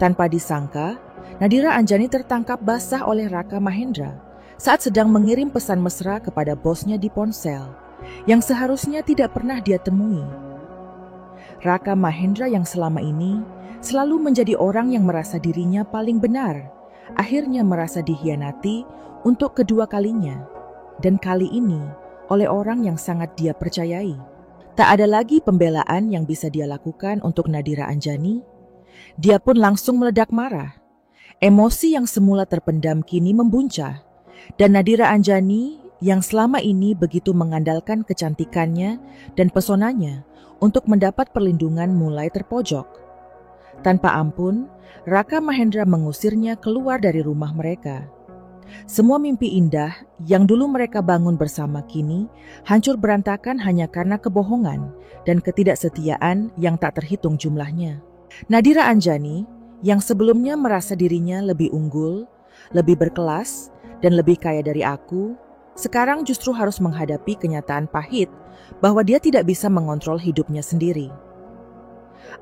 Tanpa disangka, Nadira Anjani tertangkap basah oleh Raka Mahendra saat sedang mengirim pesan mesra kepada bosnya di ponsel, yang seharusnya tidak pernah dia temui. Raka Mahendra yang selama ini selalu menjadi orang yang merasa dirinya paling benar, akhirnya merasa dikhianati untuk kedua kalinya, dan kali ini oleh orang yang sangat dia percayai. Tak ada lagi pembelaan yang bisa dia lakukan untuk Nadira Anjani. Dia pun langsung meledak marah. Emosi yang semula terpendam kini membuncah. Dan Nadira Anjani yang selama ini begitu mengandalkan kecantikannya dan pesonanya untuk mendapat perlindungan mulai terpojok. Tanpa ampun, Raka Mahendra mengusirnya keluar dari rumah mereka. Semua mimpi indah yang dulu mereka bangun bersama kini hancur berantakan hanya karena kebohongan dan ketidaksetiaan yang tak terhitung jumlahnya. Nadira Anjani yang sebelumnya merasa dirinya lebih unggul, lebih berkelas, dan lebih kaya dari aku, sekarang justru harus menghadapi kenyataan pahit bahwa dia tidak bisa mengontrol hidupnya sendiri.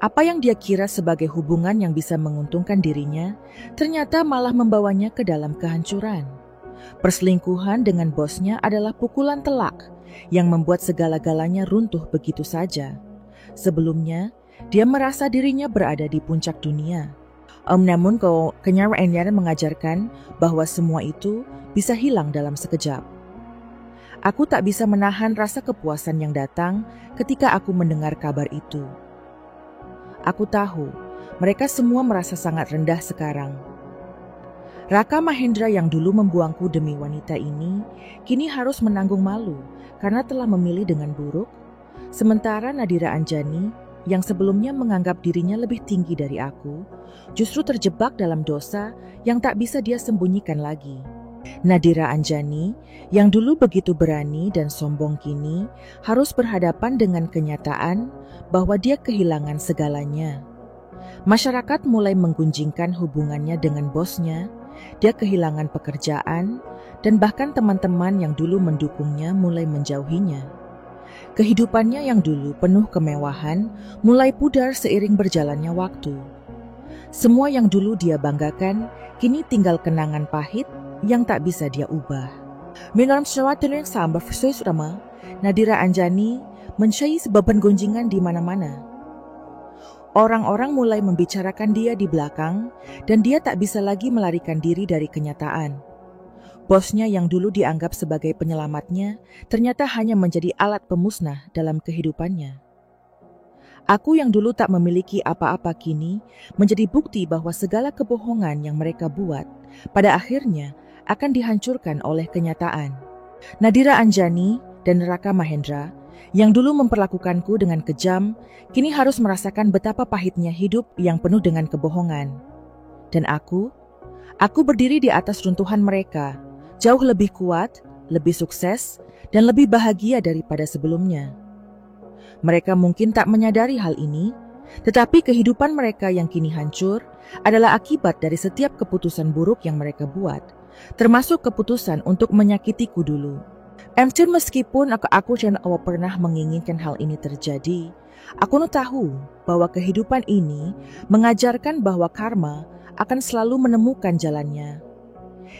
Apa yang dia kira sebagai hubungan yang bisa menguntungkan dirinya, ternyata malah membawanya ke dalam kehancuran. Perselingkuhan dengan bosnya adalah pukulan telak yang membuat segala-galanya runtuh begitu saja. Sebelumnya, dia merasa dirinya berada di puncak dunia. Namun kenyataannya mengajarkan bahwa semua itu bisa hilang dalam sekejap. Aku tak bisa menahan rasa kepuasan yang datang ketika aku mendengar kabar itu. Aku tahu, mereka semua merasa sangat rendah sekarang. Raka Mahendra yang dulu membuangku demi wanita ini, kini harus menanggung malu karena telah memilih dengan buruk. Sementara Nadira Anjani, yang sebelumnya menganggap dirinya lebih tinggi dari aku, justru terjebak dalam dosa yang tak bisa dia sembunyikan lagi. Nadira Anjani, yang dulu begitu berani dan sombong kini, harus berhadapan dengan kenyataan bahwa dia kehilangan segalanya. Masyarakat mulai menggunjingkan hubungannya dengan bosnya, dia kehilangan pekerjaan, dan bahkan teman-teman yang dulu mendukungnya mulai menjauhinya. Kehidupannya yang dulu penuh kemewahan mulai pudar seiring berjalannya waktu. Semua yang dulu dia banggakan kini tinggal kenangan pahit yang tak bisa dia ubah. Dalam suatu yang sama bersama, Nadira Anjani mencari beban gunjingan di mana-mana. Orang-orang mulai membicarakan dia di belakang dan dia tak bisa lagi melarikan diri dari kenyataan. Bosnya yang dulu dianggap sebagai penyelamatnya ternyata hanya menjadi alat pemusnah dalam kehidupannya. Aku yang dulu tak memiliki apa-apa kini menjadi bukti bahwa segala kebohongan yang mereka buat pada akhirnya akan dihancurkan oleh kenyataan. Nadira Anjani dan Raka Mahendra yang dulu memperlakukanku dengan kejam, kini harus merasakan betapa pahitnya hidup yang penuh dengan kebohongan. Dan aku berdiri di atas runtuhan mereka, jauh lebih kuat, lebih sukses, dan lebih bahagia daripada sebelumnya. Mereka mungkin tak menyadari hal ini, tetapi kehidupan mereka yang kini hancur adalah akibat dari setiap keputusan buruk yang mereka buat, termasuk keputusan untuk menyakitiku dulu. Meskipun aku tidak pernah menginginkan hal ini terjadi, aku tahu bahwa kehidupan ini mengajarkan bahwa karma akan selalu menemukan jalannya.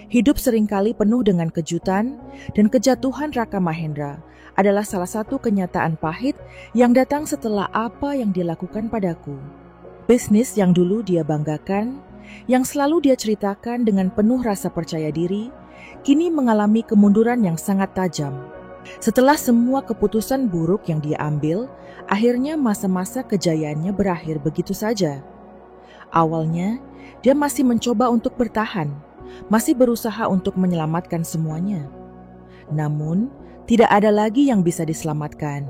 Hidup seringkali penuh dengan kejutan, dan kejatuhan Raka Mahendra adalah salah satu kenyataan pahit yang datang setelah apa yang dia lakukan padaku. Bisnis yang dulu dia banggakan, yang selalu dia ceritakan dengan penuh rasa percaya diri, kini mengalami kemunduran yang sangat tajam. Setelah semua keputusan buruk yang dia ambil, akhirnya masa-masa kejayaannya berakhir begitu saja. Awalnya, dia masih mencoba untuk bertahan, masih berusaha untuk menyelamatkan semuanya. Namun, tidak ada lagi yang bisa diselamatkan.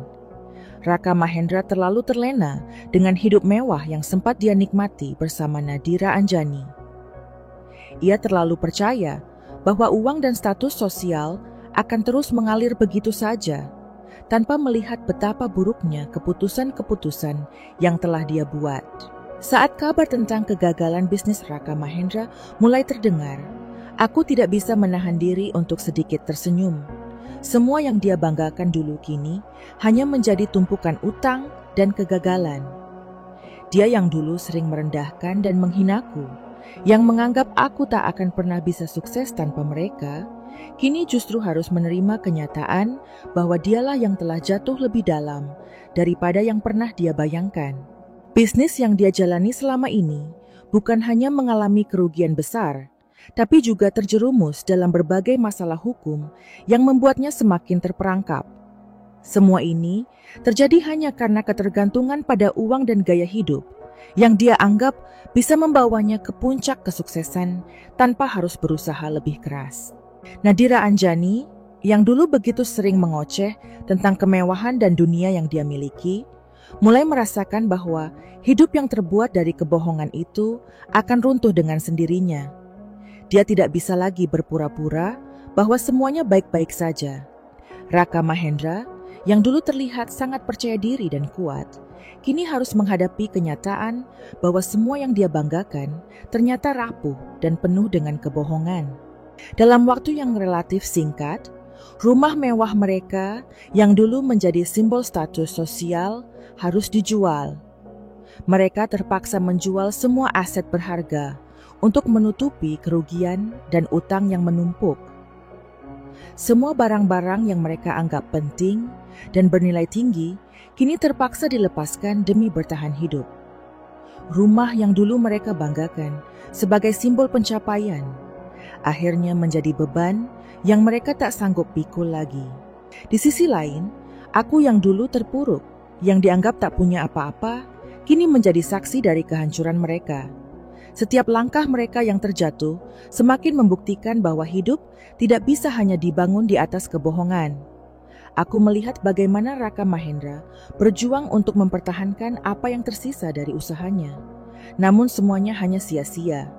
Raka Mahendra terlalu terlena dengan hidup mewah yang sempat dia nikmati bersama Nadira Anjani. Ia terlalu percaya bahwa uang dan status sosial akan terus mengalir begitu saja, tanpa melihat betapa buruknya keputusan-keputusan yang telah dia buat. Saat kabar tentang kegagalan bisnis Raka Mahendra mulai terdengar, aku tidak bisa menahan diri untuk sedikit tersenyum. Semua yang dia banggakan dulu kini hanya menjadi tumpukan utang dan kegagalan. Dia yang dulu sering merendahkan dan menghinaku, yang menganggap aku tak akan pernah bisa sukses tanpa mereka, kini justru harus menerima kenyataan bahwa dialah yang telah jatuh lebih dalam daripada yang pernah dia bayangkan. Bisnis yang dia jalani selama ini bukan hanya mengalami kerugian besar, tapi juga terjerumus dalam berbagai masalah hukum yang membuatnya semakin terperangkap. Semua ini terjadi hanya karena ketergantungan pada uang dan gaya hidup yang dia anggap bisa membawanya ke puncak kesuksesan tanpa harus berusaha lebih keras. Nadira Anjani yang dulu begitu sering mengoceh tentang kemewahan dan dunia yang dia miliki, mulai merasakan bahwa hidup yang terbuat dari kebohongan itu akan runtuh dengan sendirinya. Dia tidak bisa lagi berpura-pura bahwa semuanya baik-baik saja. Raka Mahendra, yang dulu terlihat sangat percaya diri dan kuat, kini harus menghadapi kenyataan bahwa semua yang dia banggakan ternyata rapuh dan penuh dengan kebohongan. Dalam waktu yang relatif singkat, rumah mewah mereka yang dulu menjadi simbol status sosial harus dijual. Mereka terpaksa menjual semua aset berharga untuk menutupi kerugian dan utang yang menumpuk. Semua barang-barang yang mereka anggap penting dan bernilai tinggi kini terpaksa dilepaskan demi bertahan hidup. Rumah yang dulu mereka banggakan sebagai simbol pencapaian akhirnya menjadi beban yang mereka tak sanggup pikul lagi. Di sisi lain, aku yang dulu terpuruk, yang dianggap tak punya apa-apa, kini menjadi saksi dari kehancuran mereka. Setiap langkah mereka yang terjatuh semakin membuktikan bahwa hidup tidak bisa hanya dibangun di atas kebohongan. Aku melihat bagaimana Raka Mahendra berjuang untuk mempertahankan apa yang tersisa dari usahanya. Namun semuanya hanya sia-sia.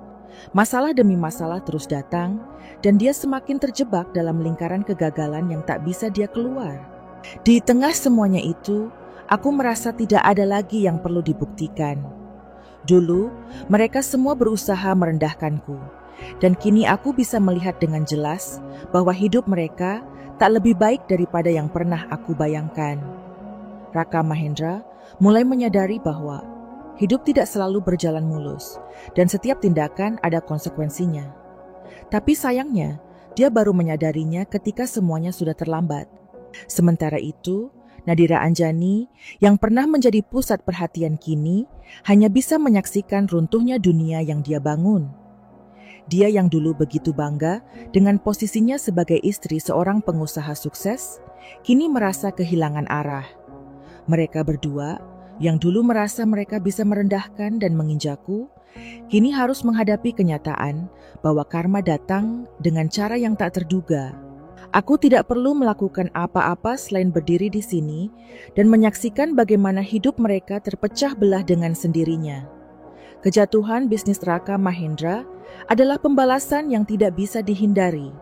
Masalah demi masalah terus datang, dan dia semakin terjebak dalam lingkaran kegagalan yang tak bisa dia keluar. Di tengah semuanya itu, aku merasa tidak ada lagi yang perlu dibuktikan. Dulu, mereka semua berusaha merendahkanku, dan kini aku bisa melihat dengan jelas bahwa hidup mereka tak lebih baik daripada yang pernah aku bayangkan. Raka Mahendra mulai menyadari bahwa hidup tidak selalu berjalan mulus, dan setiap tindakan ada konsekuensinya. Tapi sayangnya, dia baru menyadarinya ketika semuanya sudah terlambat. Sementara itu, Nadira Anjani yang pernah menjadi pusat perhatian kini hanya bisa menyaksikan runtuhnya dunia yang dia bangun. Dia yang dulu begitu bangga dengan posisinya sebagai istri seorang pengusaha sukses, kini merasa kehilangan arah. Mereka berdua yang dulu merasa mereka bisa merendahkan dan menginjakku, kini harus menghadapi kenyataan bahwa karma datang dengan cara yang tak terduga. Aku tidak perlu melakukan apa-apa selain berdiri di sini dan menyaksikan bagaimana hidup mereka terpecah belah dengan sendirinya. Kejatuhan bisnis Raka Mahendra adalah pembalasan yang tidak bisa dihindari.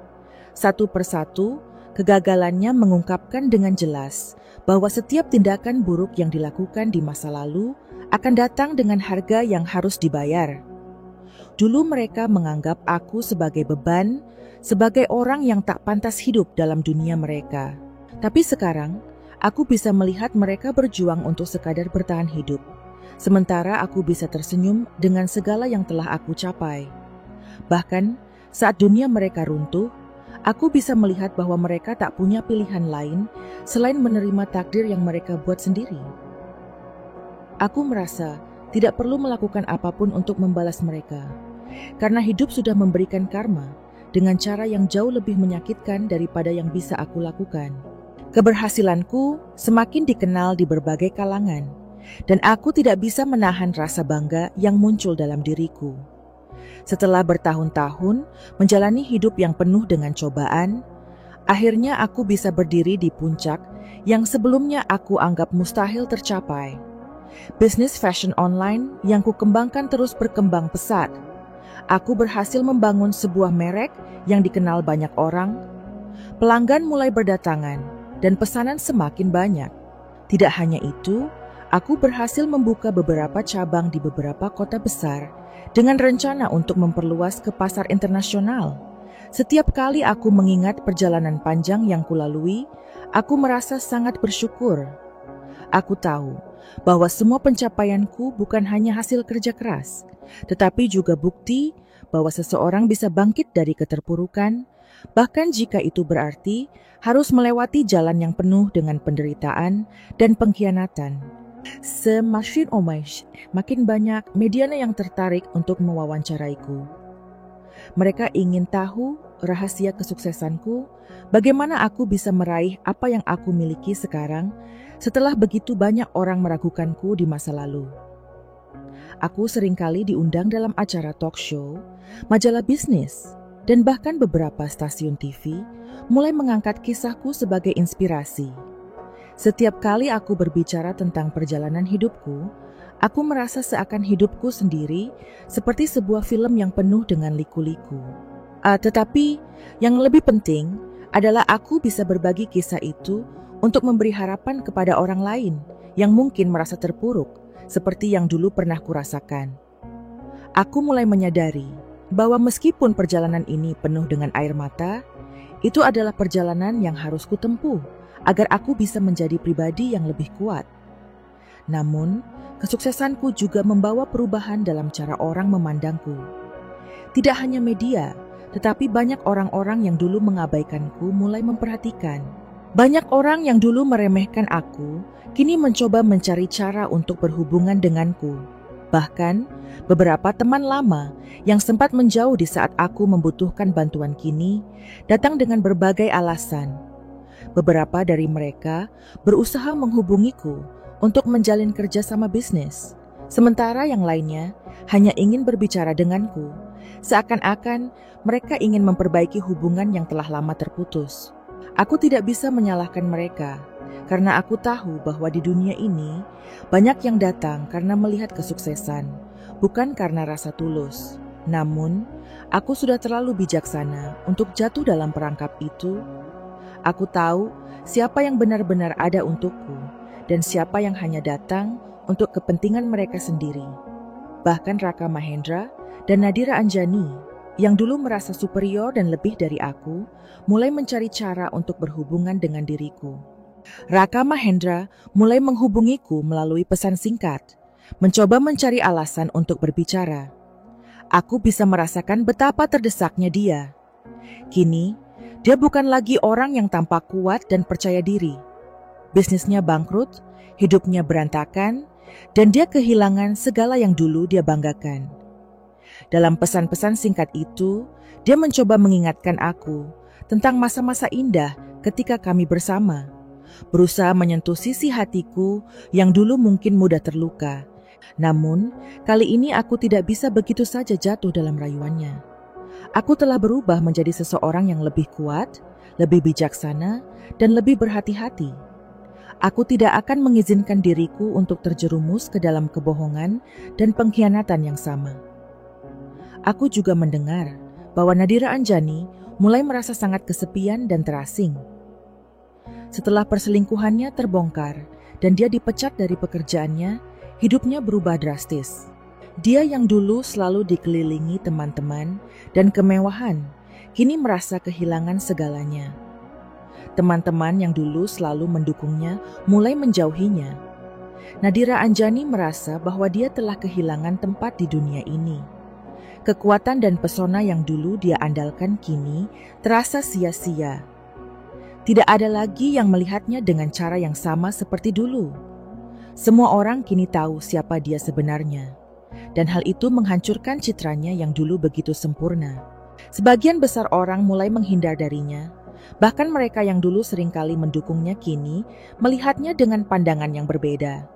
Satu persatu, kegagalannya mengungkapkan dengan jelas bahwa setiap tindakan buruk yang dilakukan di masa lalu akan datang dengan harga yang harus dibayar. Dulu mereka menganggap aku sebagai beban, sebagai orang yang tak pantas hidup dalam dunia mereka. Tapi sekarang, aku bisa melihat mereka berjuang untuk sekadar bertahan hidup. Sementara aku bisa tersenyum dengan segala yang telah aku capai. Bahkan, saat dunia mereka runtuh, aku bisa melihat bahwa mereka tak punya pilihan lain selain menerima takdir yang mereka buat sendiri. Aku merasa tidak perlu melakukan apapun untuk membalas mereka, karena hidup sudah memberikan karma dengan cara yang jauh lebih menyakitkan daripada yang bisa aku lakukan. Keberhasilanku semakin dikenal di berbagai kalangan, dan aku tidak bisa menahan rasa bangga yang muncul dalam diriku. Setelah bertahun-tahun menjalani hidup yang penuh dengan cobaan, akhirnya aku bisa berdiri di puncak yang sebelumnya aku anggap mustahil tercapai. Bisnis fashion online yang kukembangkan terus berkembang pesat. Aku berhasil membangun sebuah merek yang dikenal banyak orang. Pelanggan mulai berdatangan dan pesanan semakin banyak. Tidak hanya itu, aku berhasil membuka beberapa cabang di beberapa kota besar dengan rencana untuk memperluas ke pasar internasional. Setiap kali aku mengingat perjalanan panjang yang kulalui, aku merasa sangat bersyukur. Aku tahu bahwa semua pencapaianku bukan hanya hasil kerja keras, tetapi juga bukti bahwa seseorang bisa bangkit dari keterpurukan, bahkan jika itu berarti harus melewati jalan yang penuh dengan penderitaan dan pengkhianatan. Semakin makin banyak media yang tertarik untuk mewawancaraiku. Mereka ingin tahu rahasia kesuksesanku, bagaimana aku bisa meraih apa yang aku miliki sekarang setelah begitu banyak orang meragukanku di masa lalu. Aku seringkali diundang dalam acara talk show, majalah bisnis, dan bahkan beberapa stasiun TV mulai mengangkat kisahku sebagai inspirasi. Setiap kali aku berbicara tentang perjalanan hidupku, aku merasa seakan hidupku sendiri seperti sebuah film yang penuh dengan liku-liku. Tetapi yang lebih penting adalah aku bisa berbagi kisah itu untuk memberi harapan kepada orang lain yang mungkin merasa terpuruk seperti yang dulu pernah kurasakan. Aku mulai menyadari bahwa meskipun perjalanan ini penuh dengan air mata, itu adalah perjalanan yang harus kutempuh agar aku bisa menjadi pribadi yang lebih kuat. Namun, kesuksesanku juga membawa perubahan dalam cara orang memandangku. Tidak hanya media, tetapi banyak orang-orang yang dulu mengabaikanku mulai memperhatikan. Banyak orang yang dulu meremehkan aku, kini mencoba mencari cara untuk berhubungan denganku. Bahkan, beberapa teman lama yang sempat menjauh di saat aku membutuhkan bantuan kini, datang dengan berbagai alasan. Beberapa dari mereka berusaha menghubungiku untuk menjalin kerjasama bisnis, sementara yang lainnya hanya ingin berbicara denganku, seakan-akan mereka ingin memperbaiki hubungan yang telah lama terputus. Aku tidak bisa menyalahkan mereka, karena aku tahu bahwa di dunia ini banyak yang datang karena melihat kesuksesan, bukan karena rasa tulus. Namun, aku sudah terlalu bijaksana untuk jatuh dalam perangkap itu. Aku tahu siapa yang benar-benar ada untukku dan siapa yang hanya datang untuk kepentingan mereka sendiri. Bahkan Raka Mahendra dan Nadira Anjani yang dulu merasa superior dan lebih dari aku, mulai mencari cara untuk berhubungan dengan diriku. Raka Mahendra mulai menghubungiku melalui pesan singkat, mencoba mencari alasan untuk berbicara. Aku bisa merasakan betapa terdesaknya dia. Kini, dia bukan lagi orang yang tampak kuat dan percaya diri. Bisnisnya bangkrut, hidupnya berantakan, dan dia kehilangan segala yang dulu dia banggakan. Dalam pesan-pesan singkat itu, dia mencoba mengingatkan aku tentang masa-masa indah ketika kami bersama, berusaha menyentuh sisi hatiku yang dulu mungkin mudah terluka. Namun, kali ini aku tidak bisa begitu saja jatuh dalam rayuannya. Aku telah berubah menjadi seseorang yang lebih kuat, lebih bijaksana, dan lebih berhati-hati. Aku tidak akan mengizinkan diriku untuk terjerumus ke dalam kebohongan dan pengkhianatan yang sama. Aku juga mendengar bahwa Nadira Anjani mulai merasa sangat kesepian dan terasing. Setelah perselingkuhannya terbongkar dan dia dipecat dari pekerjaannya, hidupnya berubah drastis. Dia yang dulu selalu dikelilingi teman-teman dan kemewahan, kini merasa kehilangan segalanya. Teman-teman yang dulu selalu mendukungnya mulai menjauhinya. Nadira Anjani merasa bahwa dia telah kehilangan tempat di dunia ini. Kekuatan dan pesona yang dulu dia andalkan kini terasa sia-sia. Tidak ada lagi yang melihatnya dengan cara yang sama seperti dulu. Semua orang kini tahu siapa dia sebenarnya, dan hal itu menghancurkan citranya yang dulu begitu sempurna. Sebagian besar orang mulai menghindar darinya, bahkan mereka yang dulu seringkali mendukungnya kini melihatnya dengan pandangan yang berbeda.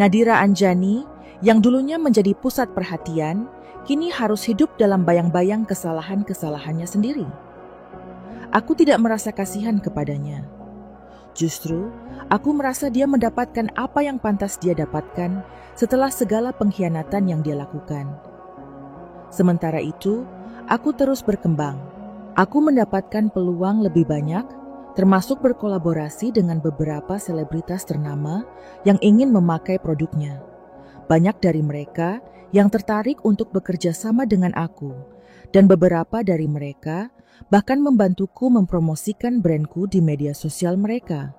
Nadira Anjani, yang dulunya menjadi pusat perhatian, kini harus hidup dalam bayang-bayang kesalahan-kesalahannya sendiri. Aku tidak merasa kasihan kepadanya. Justru, aku merasa dia mendapatkan apa yang pantas dia dapatkan setelah segala pengkhianatan yang dia lakukan. Sementara itu, aku terus berkembang. Aku mendapatkan peluang lebih banyak, termasuk berkolaborasi dengan beberapa selebritas ternama yang ingin memakai produknya. Banyak dari mereka yang tertarik untuk bekerja sama dengan aku, dan beberapa dari mereka bahkan membantuku mempromosikan brandku di media sosial mereka.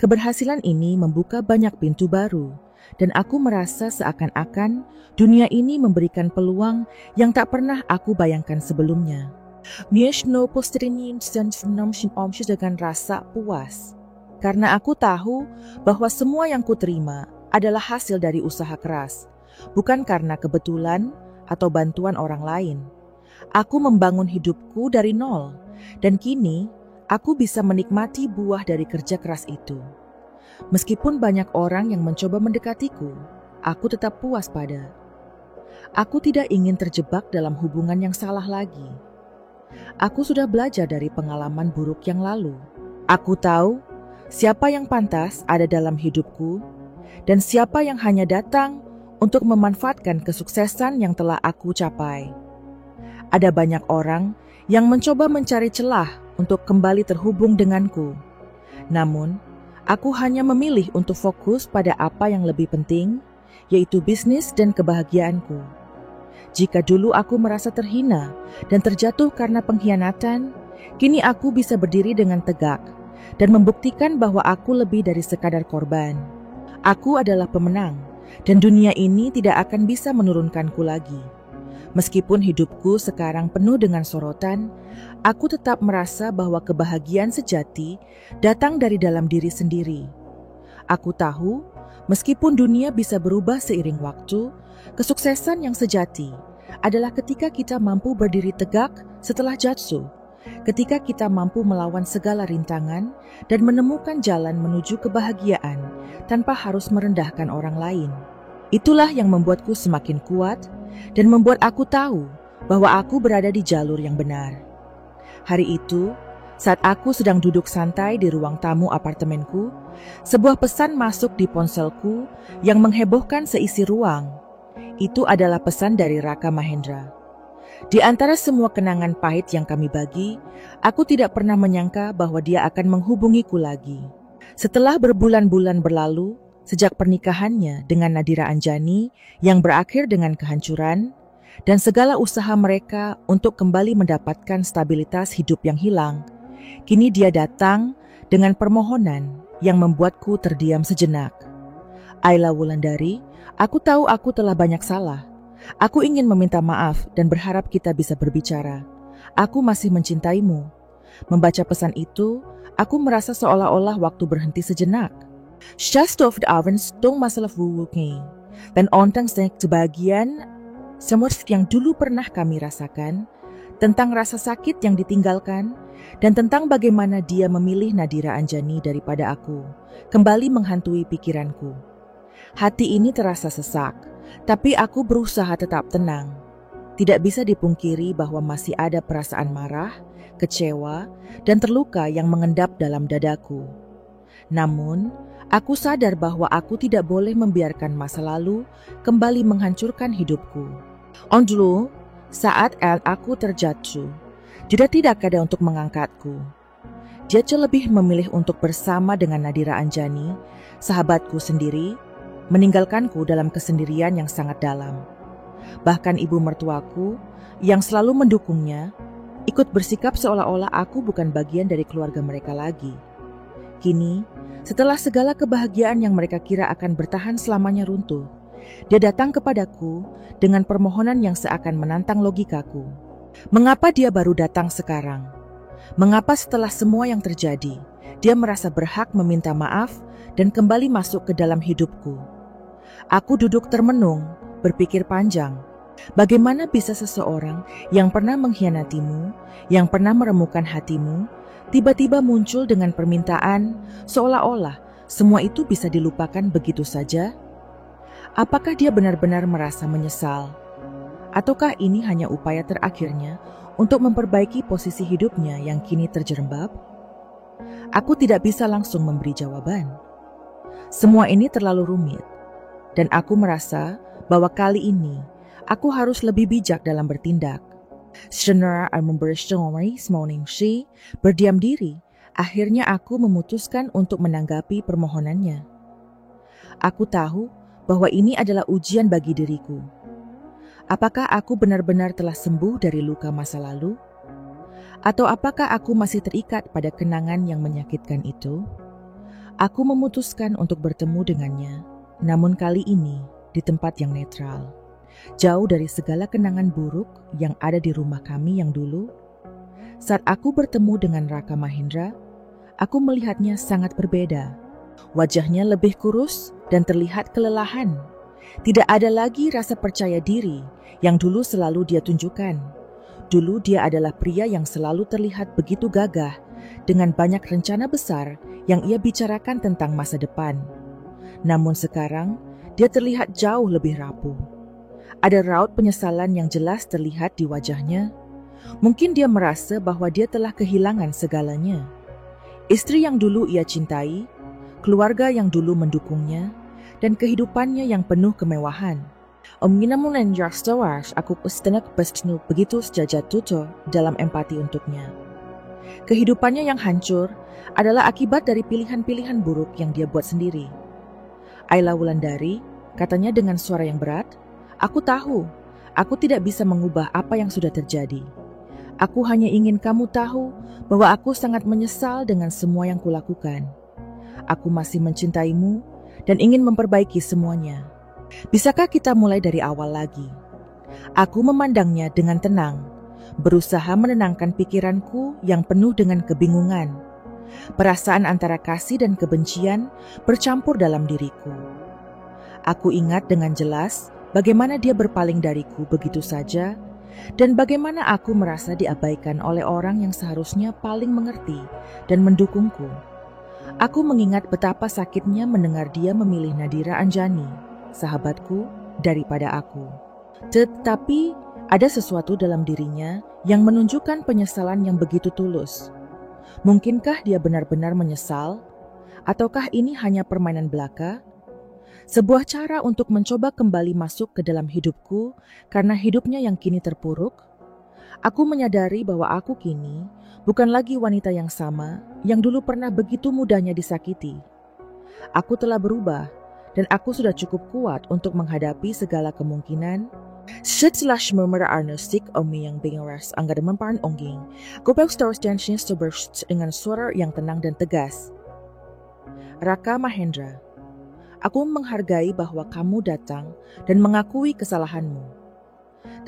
Keberhasilan ini membuka banyak pintu baru, dan aku merasa seakan-akan dunia ini memberikan peluang yang tak pernah aku bayangkan sebelumnya. Mieszno posterini dengan rasa puas, karena aku tahu bahwa semua yang kuterima adalah hasil dari usaha keras, bukan karena kebetulan atau bantuan orang lain. Aku membangun hidupku dari nol, dan kini aku bisa menikmati buah dari kerja keras itu. Meskipun banyak orang yang mencoba mendekatiku, aku tetap puas pada. Aku tidak ingin terjebak dalam hubungan yang salah lagi. Aku sudah belajar dari pengalaman buruk yang lalu. Aku tahu siapa yang pantas ada dalam hidupku, dan siapa yang hanya datang untuk memanfaatkan kesuksesan yang telah aku capai. Ada banyak orang yang mencoba mencari celah untuk kembali terhubung denganku. Namun, aku hanya memilih untuk fokus pada apa yang lebih penting, yaitu bisnis dan kebahagiaanku. Jika dulu aku merasa terhina dan terjatuh karena pengkhianatan, kini aku bisa berdiri dengan tegak dan membuktikan bahwa aku lebih dari sekadar korban. Aku adalah pemenang, dan dunia ini tidak akan bisa menurunkanku lagi. Meskipun hidupku sekarang penuh dengan sorotan, aku tetap merasa bahwa kebahagiaan sejati datang dari dalam diri sendiri. Aku tahu, meskipun dunia bisa berubah seiring waktu, kesuksesan yang sejati adalah ketika kita mampu berdiri tegak setelah jatuh, ketika kita mampu melawan segala rintangan dan menemukan jalan menuju kebahagiaan tanpa harus merendahkan orang lain. Itulah yang membuatku semakin kuat dan membuat aku tahu bahwa aku berada di jalur yang benar. Hari itu, saat aku sedang duduk santai di ruang tamu apartemenku, sebuah pesan masuk di ponselku yang menghebohkan seisi ruang. Itu adalah pesan dari Raka Mahendra. Di antara semua kenangan pahit yang kami bagi, aku tidak pernah menyangka bahwa dia akan menghubungiku lagi. Setelah berbulan-bulan berlalu, sejak pernikahannya dengan Nadira Anjani yang berakhir dengan kehancuran, dan segala usaha mereka untuk kembali mendapatkan stabilitas hidup yang hilang, kini dia datang dengan permohonan yang membuatku terdiam sejenak. Ayla Wulandari, aku tahu aku telah banyak salah. Aku ingin meminta maaf dan berharap kita bisa berbicara. Aku masih mencintaimu. Membaca pesan itu, aku merasa seolah-olah waktu berhenti sejenak. Shastov de avond stong masalah wuwuknya. Dan ondanks sebagian semut yang dulu pernah kami rasakan, tentang rasa sakit yang ditinggalkan, dan tentang bagaimana dia memilih Nadira Anjani daripada aku, kembali menghantui pikiranku. Hati ini terasa sesak, tapi aku berusaha tetap tenang. Tidak bisa dipungkiri bahwa masih ada perasaan marah, kecewa, dan terluka yang mengendap dalam dadaku. Namun, aku sadar bahwa aku tidak boleh membiarkan masa lalu kembali menghancurkan hidupku. Dulu, saat aku terjatuh, dia tidak ada untuk mengangkatku. Dia lebih memilih untuk bersama dengan Nadira Anjani, sahabatku sendiri, meninggalkanku dalam kesendirian yang sangat dalam. Bahkan ibu mertuaku yang selalu mendukungnya ikut bersikap seolah-olah aku bukan bagian dari keluarga mereka lagi. Kini, setelah segala kebahagiaan yang mereka kira akan bertahan selamanya runtuh, dia datang kepadaku dengan permohonan yang seakan menantang logikaku. Mengapa dia baru datang sekarang? Mengapa setelah semua yang terjadi, dia merasa berhak meminta maaf dan kembali masuk ke dalam hidupku? Aku duduk termenung, berpikir panjang. Bagaimana bisa seseorang yang pernah mengkhianatimu, yang pernah meremukkan hatimu, tiba-tiba muncul dengan permintaan seolah-olah semua itu bisa dilupakan begitu saja? Apakah dia benar-benar merasa menyesal? Ataukah ini hanya upaya terakhirnya untuk memperbaiki posisi hidupnya yang kini terjerembab? Aku tidak bisa langsung memberi jawaban. Semua ini terlalu rumit. Dan aku merasa bahwa kali ini aku harus lebih bijak dalam bertindak. Setelah berdiam diri, akhirnya aku memutuskan untuk menanggapi permohonannya. Aku tahu bahwa ini adalah ujian bagi diriku. Apakah aku benar-benar telah sembuh dari luka masa lalu? Atau apakah aku masih terikat pada kenangan yang menyakitkan itu? Aku memutuskan untuk bertemu dengannya. Namun kali ini di tempat yang netral, jauh dari segala kenangan buruk yang ada di rumah kami yang dulu. Saat aku bertemu dengan Raka Mahendra, aku melihatnya sangat berbeda. Wajahnya lebih kurus dan terlihat kelelahan. Tidak ada lagi rasa percaya diri yang dulu selalu dia tunjukkan. Dulu dia adalah pria yang selalu terlihat begitu gagah dengan banyak rencana besar yang ia bicarakan tentang masa depan. Namun sekarang, dia terlihat jauh lebih rapuh. Ada raut penyesalan yang jelas terlihat di wajahnya. Mungkin dia merasa bahwa dia telah kehilangan segalanya. Istri yang dulu ia cintai, keluarga yang dulu mendukungnya, dan kehidupannya yang penuh kemewahan. Aku begitu sejajar tutur dalam empati untuknya. Kehidupannya yang hancur adalah akibat dari pilihan-pilihan buruk yang dia buat sendiri. Ayla Wulandari, katanya dengan suara yang berat, aku tahu, aku tidak bisa mengubah apa yang sudah terjadi. Aku hanya ingin kamu tahu bahwa aku sangat menyesal dengan semua yang kulakukan. Aku masih mencintaimu dan ingin memperbaiki semuanya. Bisakah kita mulai dari awal lagi? Aku memandangnya dengan tenang, berusaha menenangkan pikiranku yang penuh dengan kebingungan. Perasaan antara kasih dan kebencian bercampur dalam diriku. Aku ingat dengan jelas bagaimana dia berpaling dariku begitu saja, dan bagaimana aku merasa diabaikan oleh orang yang seharusnya paling mengerti dan mendukungku. Aku mengingat betapa sakitnya mendengar dia memilih Nadira Anjani, sahabatku, daripada aku. Tetapi ada sesuatu dalam dirinya yang menunjukkan penyesalan yang begitu tulus. Mungkinkah dia benar-benar menyesal? Ataukah ini hanya permainan belaka? Sebuah cara untuk mencoba kembali masuk ke dalam hidupku karena hidupnya yang kini terpuruk? Aku menyadari bahwa aku kini bukan lagi wanita yang sama yang dulu pernah begitu mudahnya disakiti. Aku telah berubah dan aku sudah cukup kuat untuk menghadapi segala kemungkinan. Setelah murmur arnistik Omi yang bingeras angga dememparan ongging, Gopek Stars Tensions to burst dengan suara yang tenang dan tegas. Raka Mahendra, aku menghargai bahwa kamu datang dan mengakui kesalahanmu.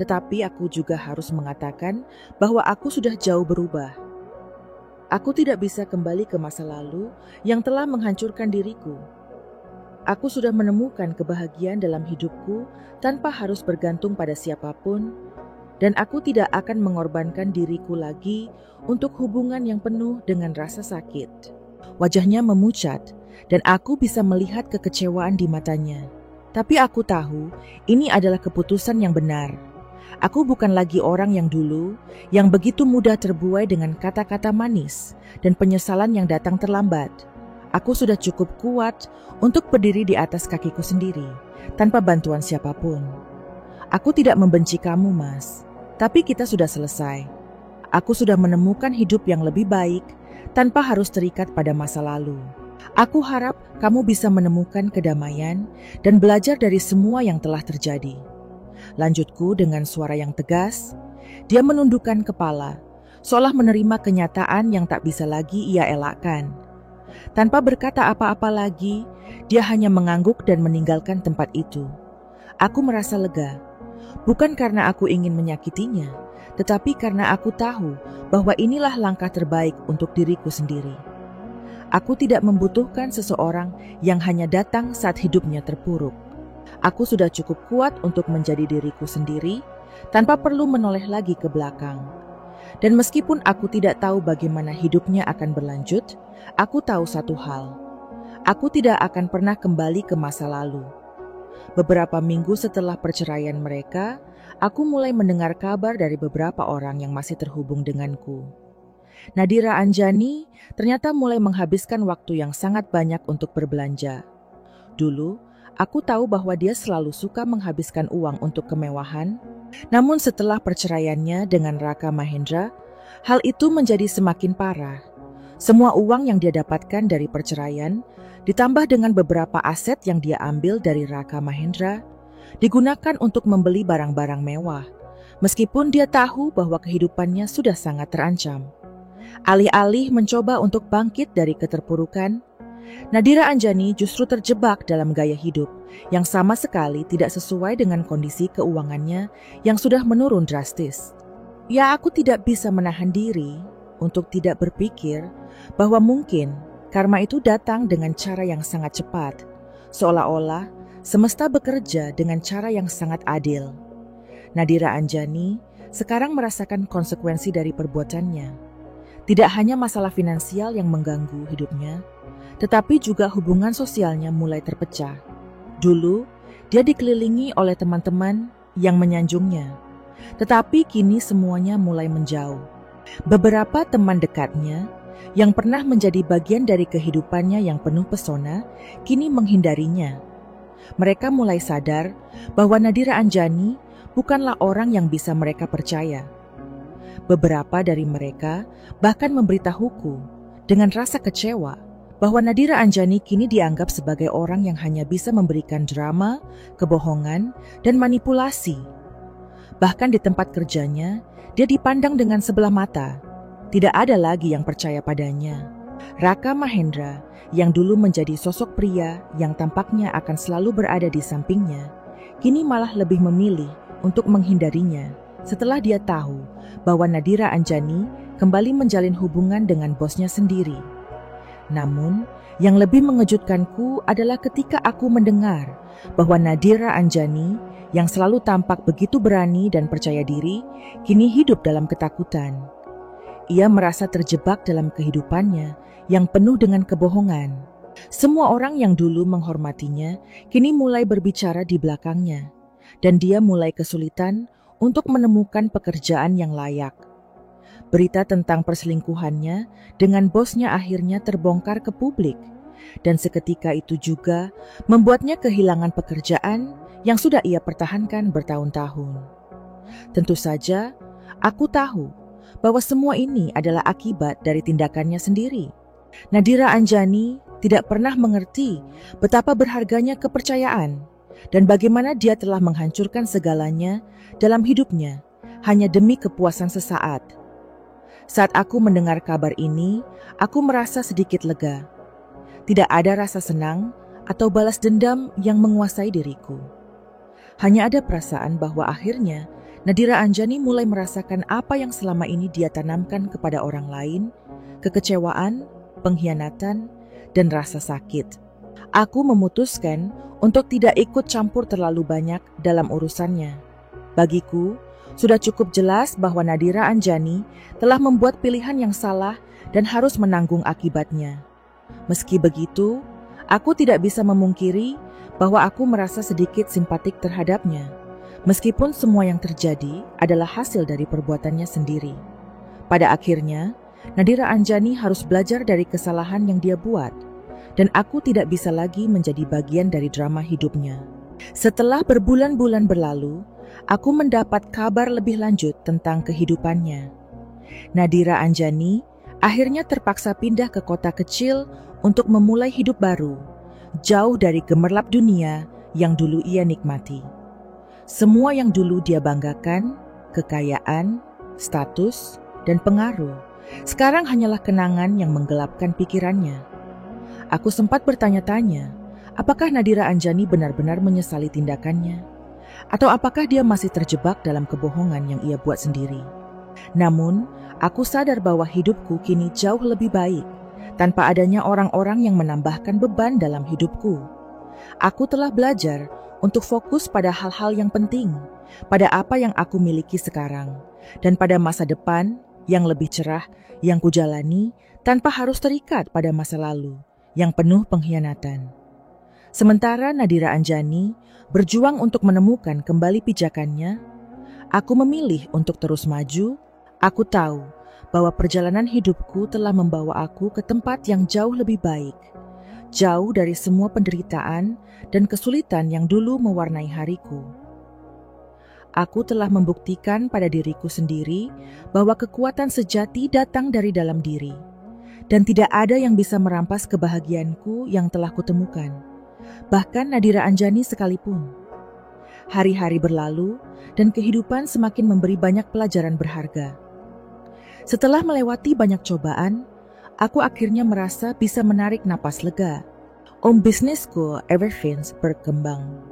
Tetapi aku juga harus mengatakan bahwa aku sudah jauh berubah. Aku tidak bisa kembali ke masa lalu yang telah menghancurkan diriku. Aku sudah menemukan kebahagiaan dalam hidupku tanpa harus bergantung pada siapapun, dan aku tidak akan mengorbankan diriku lagi untuk hubungan yang penuh dengan rasa sakit. Wajahnya memucat, dan aku bisa melihat kekecewaan di matanya. Tapi aku tahu ini adalah keputusan yang benar. Aku bukan lagi orang yang dulu, yang begitu mudah terbuai dengan kata-kata manis dan penyesalan yang datang terlambat. Aku sudah cukup kuat untuk berdiri di atas kakiku sendiri, tanpa bantuan siapapun. Aku tidak membenci kamu, Mas, tapi kita sudah selesai. Aku sudah menemukan hidup yang lebih baik, tanpa harus terikat pada masa lalu. Aku harap kamu bisa menemukan kedamaian dan belajar dari semua yang telah terjadi. Lanjutku dengan suara yang tegas. Dia menundukkan kepala, seolah menerima kenyataan yang tak bisa lagi ia elakkan. Tanpa berkata apa-apa lagi, dia hanya mengangguk dan meninggalkan tempat itu. Aku merasa lega, bukan karena aku ingin menyakitinya, tetapi karena aku tahu bahwa inilah langkah terbaik untuk diriku sendiri. Aku tidak membutuhkan seseorang yang hanya datang saat hidupnya terpuruk. Aku sudah cukup kuat untuk menjadi diriku sendiri, tanpa perlu menoleh lagi ke belakang. Dan meskipun aku tidak tahu bagaimana hidupnya akan berlanjut, aku tahu satu hal. Aku tidak akan pernah kembali ke masa lalu. Beberapa minggu setelah perceraian mereka, aku mulai mendengar kabar dari beberapa orang yang masih terhubung denganku. Nadira Anjani ternyata mulai menghabiskan waktu yang sangat banyak untuk berbelanja. Dulu, aku tahu bahwa dia selalu suka menghabiskan uang untuk kemewahan. Namun setelah perceraiannya dengan Raka Mahendra, hal itu menjadi semakin parah. Semua uang yang dia dapatkan dari perceraian, ditambah dengan beberapa aset yang dia ambil dari Raka Mahendra, digunakan untuk membeli barang-barang mewah, meskipun dia tahu bahwa kehidupannya sudah sangat terancam. Alih-alih mencoba untuk bangkit dari keterpurukan, Nadira Anjani justru terjebak dalam gaya hidup yang sama sekali tidak sesuai dengan kondisi keuangannya yang sudah menurun drastis. Ya, aku tidak bisa menahan diri untuk tidak berpikir bahwa mungkin karma itu datang dengan cara yang sangat cepat, seolah-olah semesta bekerja dengan cara yang sangat adil. Nadira Anjani sekarang merasakan konsekuensi dari perbuatannya. Tidak hanya masalah finansial yang mengganggu hidupnya, tetapi juga hubungan sosialnya mulai terpecah. Dulu, dia dikelilingi oleh teman-teman yang menyanjungnya, tetapi kini semuanya mulai menjauh. Beberapa teman dekatnya yang pernah menjadi bagian dari kehidupannya yang penuh pesona, kini menghindarinya. Mereka mulai sadar bahwa Nadira Anjani bukanlah orang yang bisa mereka percaya. Beberapa dari mereka bahkan memberitahuku dengan rasa kecewa bahwa Nadira Anjani kini dianggap sebagai orang yang hanya bisa memberikan drama, kebohongan, dan manipulasi. Bahkan di tempat kerjanya, dia dipandang dengan sebelah mata. Tidak ada lagi yang percaya padanya. Raka Mahendra, yang dulu menjadi sosok pria yang tampaknya akan selalu berada di sampingnya, kini malah lebih memilih untuk menghindarinya setelah dia tahu bahwa Nadira Anjani kembali menjalin hubungan dengan bosnya sendiri. Namun, yang lebih mengejutkanku adalah ketika aku mendengar bahwa Nadira Anjani yang selalu tampak begitu berani dan percaya diri, kini hidup dalam ketakutan. Ia merasa terjebak dalam kehidupannya yang penuh dengan kebohongan. Semua orang yang dulu menghormatinya kini mulai berbicara di belakangnya, dan dia mulai kesulitan untuk menemukan pekerjaan yang layak. Berita tentang perselingkuhannya dengan bosnya akhirnya terbongkar ke publik, dan seketika itu juga membuatnya kehilangan pekerjaan yang sudah ia pertahankan bertahun-tahun. Tentu saja, Aku tahu bahwa semua ini adalah akibat dari tindakannya sendiri. Nadira Anjani tidak pernah mengerti betapa berharganya kepercayaan dan bagaimana dia telah menghancurkan segalanya dalam hidupnya hanya demi kepuasan sesaat. Saat aku mendengar kabar ini, aku merasa sedikit lega. Tidak ada rasa senang atau balas dendam yang menguasai diriku. Hanya ada perasaan bahwa akhirnya Nadira Anjani mulai merasakan apa yang selama ini dia tanamkan kepada orang lain, kekecewaan, pengkhianatan, dan rasa sakit. Aku memutuskan untuk tidak ikut campur terlalu banyak dalam urusannya. Bagiku, sudah cukup jelas bahwa Nadira Anjani telah membuat pilihan yang salah dan harus menanggung akibatnya. Meski begitu, aku tidak bisa memungkiri bahwa aku merasa sedikit simpatik terhadapnya. Meskipun semua yang terjadi adalah hasil dari perbuatannya sendiri. Pada akhirnya, Nadira Anjani harus belajar dari kesalahan yang dia buat, dan aku tidak bisa lagi menjadi bagian dari drama hidupnya. Setelah berbulan-bulan berlalu, aku mendapat kabar lebih lanjut tentang kehidupannya. Nadira Anjani akhirnya terpaksa pindah ke kota kecil untuk memulai hidup baru, jauh dari gemerlap dunia yang dulu ia nikmati. Semua yang dulu dia banggakan, kekayaan, status, dan pengaruh, sekarang hanyalah kenangan yang menggelapkan pikirannya. Aku sempat bertanya-tanya, apakah Nadira Anjani benar-benar menyesali tindakannya? Atau apakah dia masih terjebak dalam kebohongan yang ia buat sendiri? Namun, aku sadar bahwa hidupku kini jauh lebih baik, tanpa adanya orang-orang yang menambahkan beban dalam hidupku. Aku telah belajar untuk fokus pada hal-hal yang penting, pada apa yang aku miliki sekarang, dan pada masa depan yang lebih cerah yang kujalani tanpa harus terikat pada masa lalu yang penuh pengkhianatan. Sementara Nadira Anjani berjuang untuk menemukan kembali pijakannya, aku memilih untuk terus maju. Aku tahu bahwa perjalanan hidupku telah membawa aku ke tempat yang jauh lebih baik, jauh dari semua penderitaan dan kesulitan yang dulu mewarnai hariku. Aku telah membuktikan pada diriku sendiri bahwa kekuatan sejati datang dari dalam diri, dan tidak ada yang bisa merampas kebahagiaanku yang telah kutemukan, bahkan Nadira Anjani sekalipun. Hari-hari berlalu, dan kehidupan semakin memberi banyak pelajaran berharga. Setelah melewati banyak cobaan, aku akhirnya merasa bisa menarik napas lega. Bisnisku Everfins berkembang.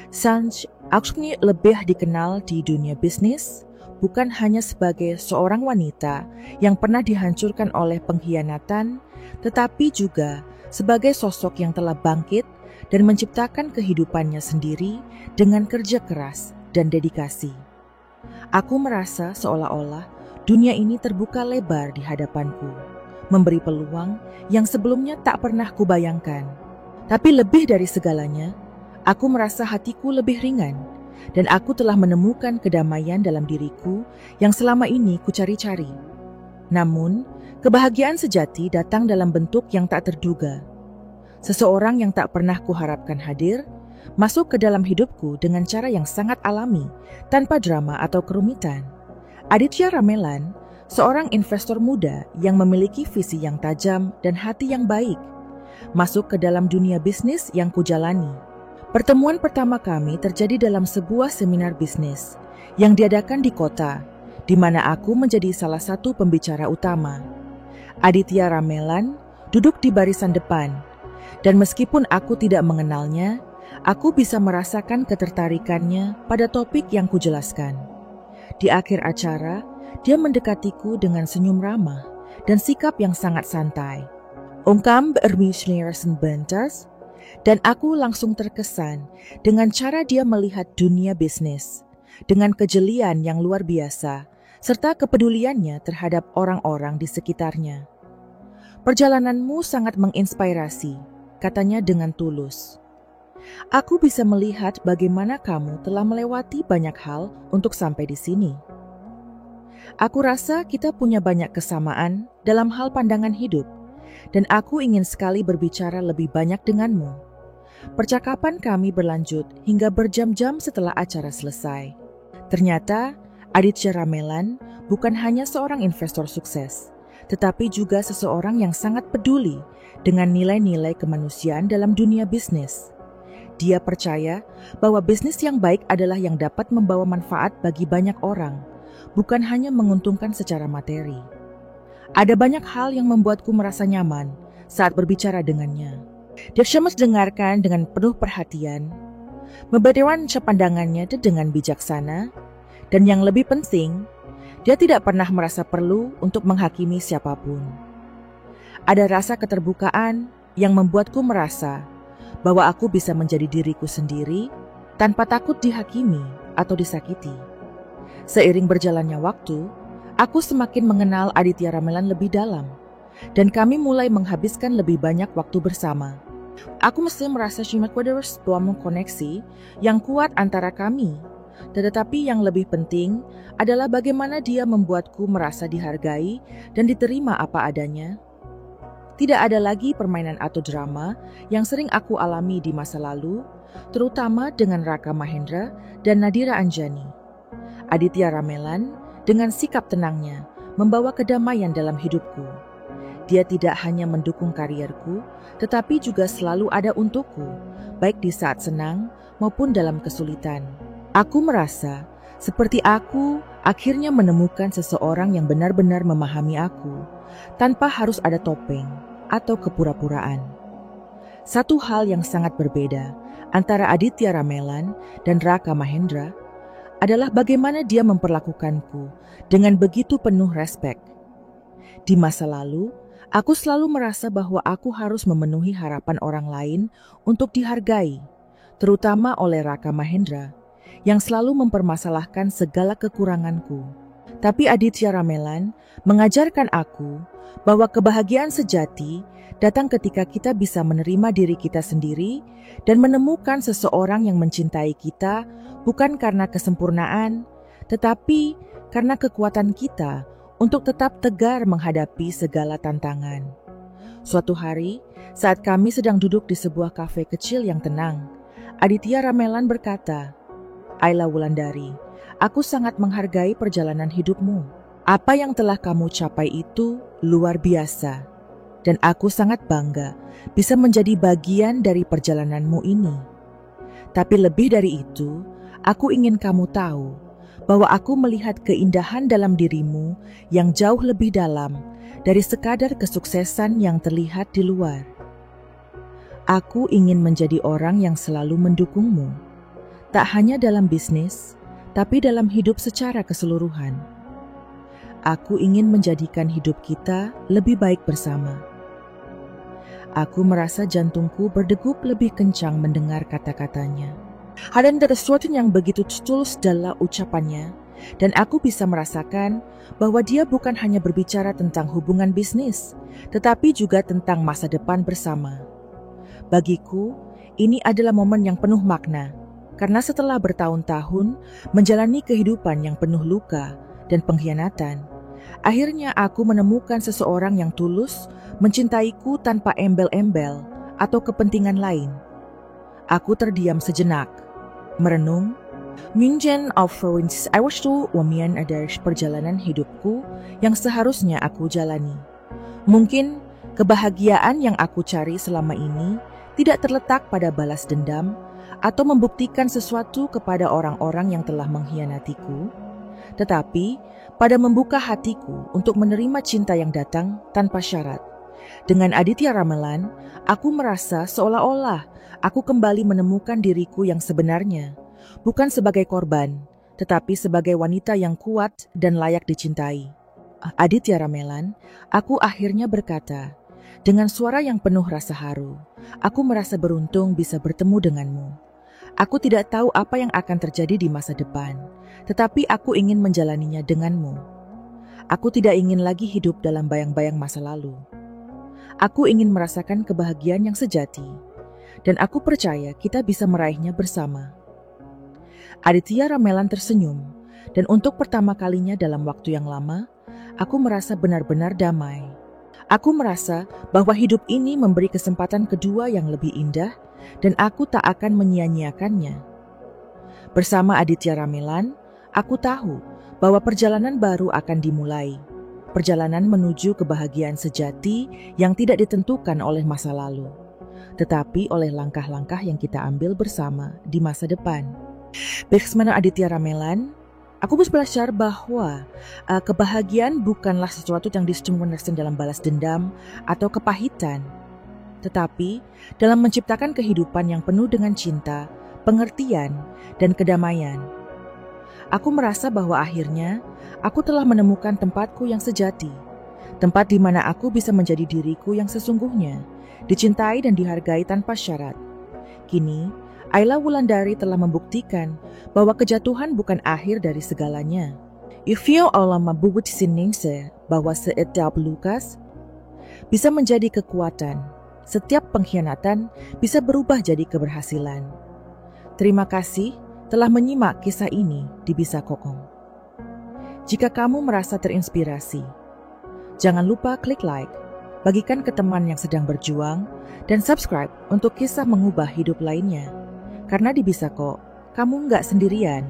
Sanj Aksni lebih dikenal di dunia bisnis, bukan hanya sebagai seorang wanita yang pernah dihancurkan oleh pengkhianatan, tetapi juga sebagai sosok yang telah bangkit dan menciptakan kehidupannya sendiri dengan kerja keras dan dedikasi. Aku merasa seolah-olah dunia ini terbuka lebar di hadapanku, memberi peluang yang sebelumnya tak pernah kubayangkan. Tapi lebih dari segalanya, aku merasa hatiku lebih ringan, dan aku telah menemukan kedamaian dalam diriku yang selama ini kucari-cari. Namun, kebahagiaan sejati datang dalam bentuk yang tak terduga. Seseorang yang tak pernah kuharapkan hadir, masuk ke dalam hidupku dengan cara yang sangat alami, tanpa drama atau kerumitan. Aditya Ramelan, seorang investor muda yang memiliki visi yang tajam dan hati yang baik, masuk ke dalam dunia bisnis yang kujalani. Pertemuan pertama kami terjadi dalam sebuah seminar bisnis yang diadakan di kota, di mana aku menjadi salah satu pembicara utama. Aditya Ramelan duduk di barisan depan, dan meskipun aku tidak mengenalnya, aku bisa merasakan ketertarikannya pada topik yang kujelaskan. Di akhir acara, dia mendekatiku dengan senyum ramah dan sikap yang sangat santai. Ongkam bermisleersen bentas, dan aku langsung terkesan dengan cara dia melihat dunia bisnis, dengan kejelian yang luar biasa, serta kepeduliannya terhadap orang-orang di sekitarnya. Perjalananmu sangat menginspirasi, katanya dengan tulus. Aku bisa melihat bagaimana kamu telah melewati banyak hal untuk sampai di sini. Aku rasa kita punya banyak kesamaan dalam hal pandangan hidup, dan aku ingin sekali berbicara lebih banyak denganmu. Percakapan kami berlanjut hingga berjam-jam setelah acara selesai. Ternyata Aditya Ramelan bukan hanya seorang investor sukses, tetapi juga seseorang yang sangat peduli dengan nilai-nilai kemanusiaan dalam dunia bisnis. Dia percaya bahwa bisnis yang baik adalah yang dapat membawa manfaat bagi banyak orang, bukan hanya menguntungkan secara materi. Ada banyak hal yang membuatku merasa nyaman saat berbicara dengannya. Dia cemas dengarkan dengan penuh perhatian, memberikan pandangannya dengan bijaksana, dan yang lebih penting, dia tidak pernah merasa perlu untuk menghakimi siapapun. Ada rasa keterbukaan yang membuatku merasa bahwa aku bisa menjadi diriku sendiri tanpa takut dihakimi atau disakiti. Seiring berjalannya waktu, aku semakin mengenal Aditya Ramelan lebih dalam, dan kami mulai menghabiskan lebih banyak waktu bersama. Aku mesti merasa ada sebuah koneksi yang kuat antara kami, tetapi yang lebih penting adalah bagaimana dia membuatku merasa dihargai dan diterima apa adanya. Tidak ada lagi permainan atau drama yang sering aku alami di masa lalu, terutama dengan Raka Mahendra dan Nadira Anjani. Aditya Ramelan dengan sikap tenangnya membawa kedamaian dalam hidupku. Dia tidak hanya mendukung karierku, tetapi juga selalu ada untukku, baik di saat senang maupun dalam kesulitan. Aku merasa seperti aku akhirnya menemukan seseorang yang benar-benar memahami aku, tanpa harus ada topeng atau kepura-puraan. Satu hal yang sangat berbeda antara Aditya Ramelan dan Raka Mahendra adalah bagaimana dia memperlakukanku dengan begitu penuh respek. Di masa lalu, aku selalu merasa bahwa aku harus memenuhi harapan orang lain untuk dihargai, terutama oleh Raka Mahendra, yang selalu mempermasalahkan segala kekuranganku. Tapi Aditya Ramelan mengajarkan aku bahwa kebahagiaan sejati datang ketika kita bisa menerima diri kita sendiri dan menemukan seseorang yang mencintai kita bukan karena kesempurnaan, tetapi karena kekuatan kita untuk tetap tegar menghadapi segala tantangan. Suatu hari, saat kami sedang duduk di sebuah kafe kecil yang tenang, Aditya Ramelan berkata, "Ayla Wulandari, aku sangat menghargai perjalanan hidupmu. Apa yang telah kamu capai itu luar biasa, dan aku sangat bangga bisa menjadi bagian dari perjalananmu ini. Tapi lebih dari itu, aku ingin kamu tahu bahwa aku melihat keindahan dalam dirimu yang jauh lebih dalam dari sekadar kesuksesan yang terlihat di luar. Aku ingin menjadi orang yang selalu mendukungmu, tak hanya dalam bisnis, tapi dalam hidup secara keseluruhan. Aku ingin menjadikan hidup kita lebih baik bersama." Aku merasa jantungku berdegup lebih kencang mendengar kata-katanya. Ada sesuatu yang begitu tulus dalam ucapannya, dan aku bisa merasakan bahwa dia bukan hanya berbicara tentang hubungan bisnis, tetapi juga tentang masa depan bersama. Bagiku, ini adalah momen yang penuh makna, karena setelah bertahun-tahun menjalani kehidupan yang penuh luka dan pengkhianatan, akhirnya aku menemukan seseorang yang tulus mencintaiku tanpa embel-embel atau kepentingan lain. Aku terdiam sejenak, merenung. Mingjen of I was to wamian dari perjalanan hidupku yang seharusnya aku jalani. Mungkin kebahagiaan yang aku cari selama ini tidak terletak pada balas dendam atau membuktikan sesuatu kepada orang-orang yang telah mengkhianatiku, tetapi pada membuka hatiku untuk menerima cinta yang datang tanpa syarat. Dengan Aditya Ramelan, aku merasa seolah-olah aku kembali menemukan diriku yang sebenarnya, bukan sebagai korban, tetapi sebagai wanita yang kuat dan layak dicintai. Aditya Ramelan, aku akhirnya berkata, dengan suara yang penuh rasa haru, aku merasa beruntung bisa bertemu denganmu. Aku tidak tahu apa yang akan terjadi di masa depan, tetapi aku ingin menjalaninya denganmu. Aku tidak ingin lagi hidup dalam bayang-bayang masa lalu. Aku ingin merasakan kebahagiaan yang sejati, dan aku percaya kita bisa meraihnya bersama. Aditya Ramelan tersenyum, dan untuk pertama kalinya dalam waktu yang lama, aku merasa benar-benar damai. Aku merasa bahwa hidup ini memberi kesempatan kedua yang lebih indah, dan aku tak akan menyia-nyiakannya. Bersama Aditya Ramelan, aku tahu bahwa perjalanan baru akan dimulai. Perjalanan menuju kebahagiaan sejati yang tidak ditentukan oleh masa lalu, tetapi oleh langkah-langkah yang kita ambil bersama di masa depan. Bagaimana Aditya Ramelan, aku belajar bahwa kebahagiaan bukanlah sesuatu yang disembunyikan dalam balas dendam atau kepahitan, tetapi dalam menciptakan kehidupan yang penuh dengan cinta, pengertian, dan kedamaian. Aku merasa bahwa akhirnya aku telah menemukan tempatku yang sejati, tempat di mana aku bisa menjadi diriku yang sesungguhnya, dicintai dan dihargai tanpa syarat. Kini, Ayla Wulandari telah membuktikan bahwa kejatuhan bukan akhir dari segalanya. Ifyo Allah mabubut siningse bahwa setiap lukas bisa menjadi kekuatan, setiap pengkhianatan bisa berubah jadi keberhasilan. Terima kasih telah menyimak kisah ini di Bisa Kokom. Jika kamu merasa terinspirasi, jangan lupa klik like, bagikan ke teman yang sedang berjuang, dan subscribe untuk kisah mengubah hidup lainnya. Karena di Bisa Kok, kamu nggak sendirian.